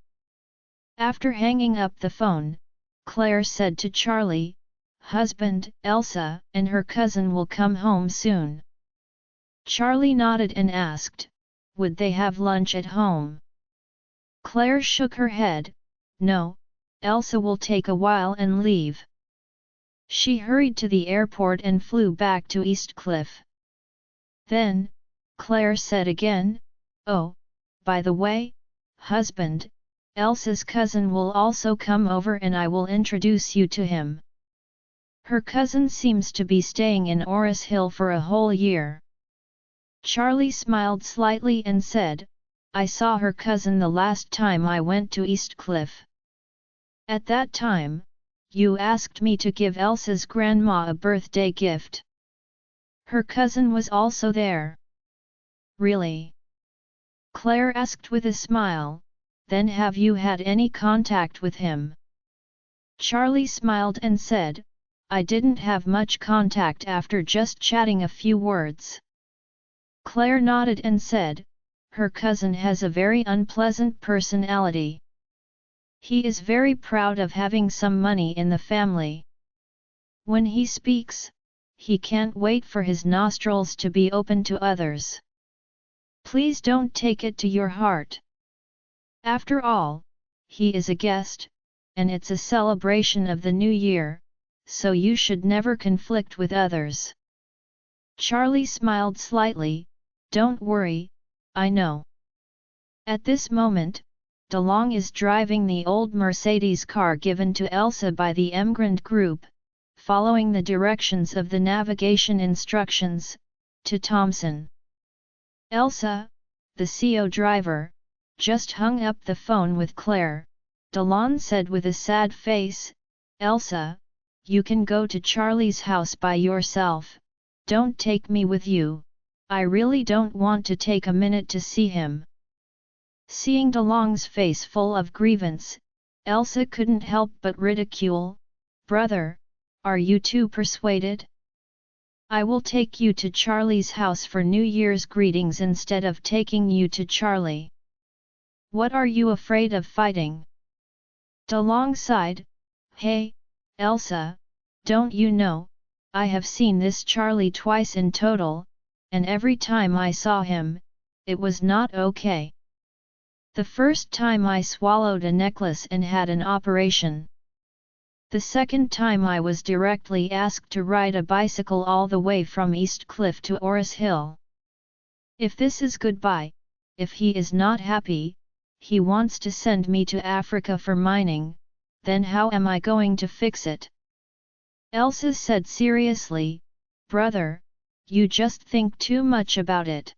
Speaker 1: After hanging up the phone, Claire said to Charlie, "Husband, Elsa and her cousin will come home soon." Charlie nodded and asked, "Would they have lunch at home?" Claire shook her head, "No, Elsa will take a while and leave." She hurried to the airport and flew back to East Cliff. Then, Claire said again, "Oh, by the way, husband, Elsa's cousin will also come over and I will introduce you to him. Her cousin seems to be staying in Oris Hill for a whole year." Charlie smiled slightly and said, "I saw her cousin the last time I went to East Cliff. At that time, you asked me to give Elsa's grandma a birthday gift. Her cousin was also there." "Really?" Claire asked with a smile, then have you had any contact with him? Charlie smiled and said, I didn't have much contact after just chatting a few words. Claire nodded and said, her cousin has a very unpleasant personality. He is very proud of having some money in the family. When he speaks, he can't wait for his nostrils to be open to others. Please don't take it to your heart. After all, he is a guest, and it's a celebration of the new year, so you should never conflict with others. Charlie smiled slightly, don't worry, I know. At this moment, DeLong is driving the old Mercedes car given to Elsa by the Emgrand group, following the directions of the navigation instructions, to Thompson. Elsa, the CO driver, just hung up the phone with Claire. DeLong said with a sad face, Elsa, you can go to Charlie's house by yourself, don't take me with you, I really don't want to take a minute to see him. Seeing DeLong's face full of grievance, Elsa couldn't help but ridicule, brother, are you too persuaded? I will take you to Charlie's house for New Year's greetings instead of taking you to Charlie. What are you afraid of fighting? DeLong sighed, hey, Elsa, don't you know, I have seen this Charlie twice in total, and every time I saw him, it was not okay. The first time I swallowed a necklace and had an operation. The second time I was directly asked to ride a bicycle all the way from East Cliff to Oris Hill. If this is goodbye, if he is not happy, he wants to send me to Africa for mining, then how am I going to fix it? Elsa said seriously, brother, you just think too much about it.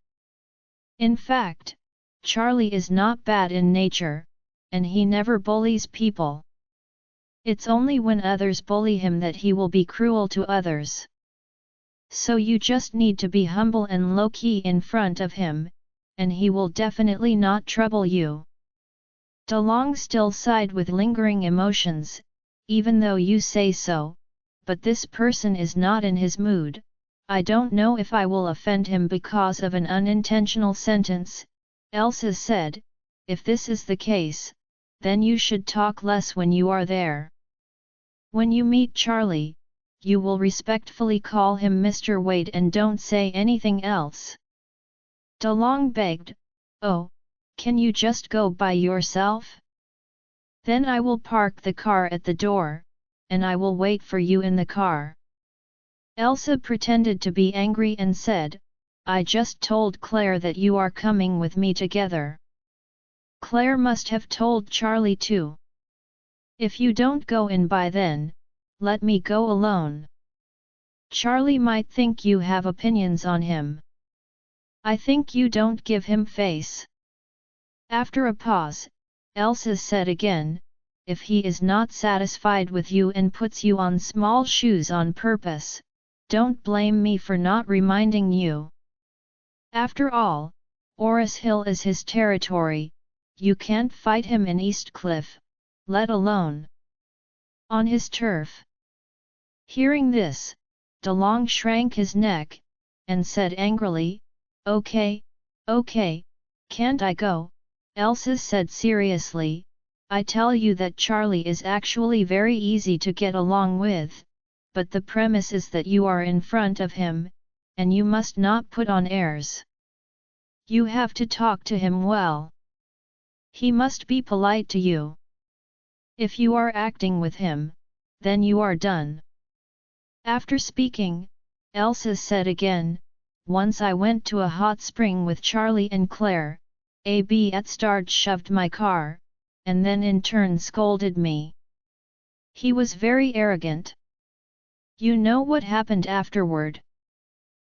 Speaker 1: In fact, Charlie is not bad in nature, and he never bullies people. It's only when others bully him that he will be cruel to others. So you just need to be humble and low-key in front of him, and he will definitely not trouble you. DeLong still sighed with lingering emotions, even though you say so, but this person is not in his mood, I don't know if I will offend him because of an unintentional sentence, Elsa said, if this is the case, then you should talk less when you are there. When you meet Charlie, you will respectfully call him Mr. Wade and don't say anything else. DeLong begged, oh, can you just go by yourself? Then I will park the car at the door, and I will wait for you in the car. Elsa pretended to be angry and said, I just told Claire that you are coming with me together. Claire must have told Charlie too. If you don't go in by then, let me go alone. Charlie might think you have opinions on him. I think you don't give him face. After a pause, Elsa said again, if he is not satisfied with you and puts you on small shoes on purpose, don't blame me for not reminding you. After all, Oris Hill is his territory, you can't fight him in East Cliff, let alone on his turf. Hearing this, DeLong shrank his neck, and said angrily, okay, can't I go? Elsa said seriously, I tell you that Charlie is actually very easy to get along with, but the premise is that you are in front of him, and you must not put on airs. You have to talk to him well. He must be polite to you. If you are acting with him, then you are done. After speaking, Elsa said again, once I went to a hot spring with Charlie and Claire, AB at start shoved my car, and then in turn scolded me. He was very arrogant. You know what happened afterward?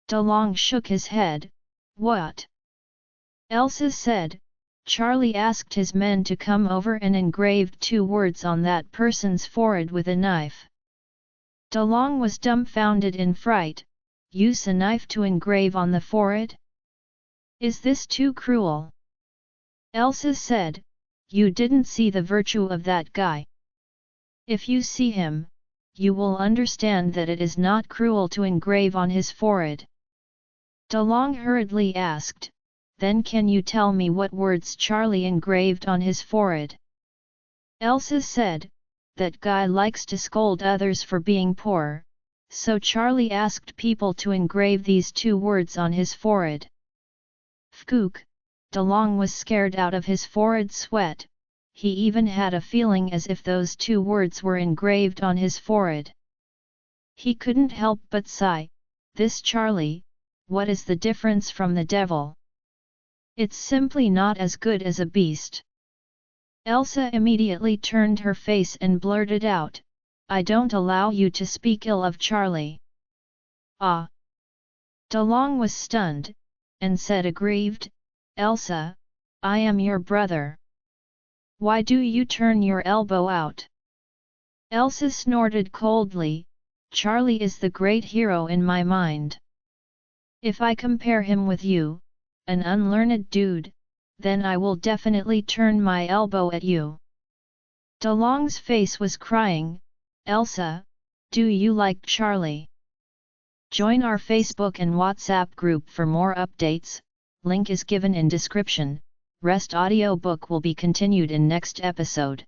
Speaker 1: DeLong shook his head, what? Elsa said, Charlie asked his men to come over and engraved 2 words on that person's forehead with a knife. DeLong was dumbfounded in fright, use a knife to engrave on the forehead? Is this too cruel? Elsa said, You didn't see the virtue of that guy. If you see him, you will understand that it is not cruel to engrave on his forehead. De Long hurriedly asked, then can you tell me what words Charlie engraved on his forehead? Elsa said, that guy likes to scold others for being poor, so Charlie asked people to engrave these 2 words on his forehead. Fkook, De Long was scared out of his forehead sweat. He even had a feeling as if those 2 words were engraved on his forehead. He couldn't help but sigh, this Charlie, what is the difference from the devil? It's simply not as good as a beast. Elsa immediately turned her face and blurted out, I don't allow you to speak ill of Charlie. Ah! De Long was stunned, and said aggrieved, Elsa, I am your brother. Why do you turn your elbow out? Elsa snorted coldly, Charlie is the great hero in my mind. If I compare him with you, an unlearned dude, then I will definitely turn my elbow at you. De Long's face was crying, Elsa, do you like Charlie? Join our Facebook and WhatsApp group for more updates, link is given in description. Rest audiobook will be continued in next episode.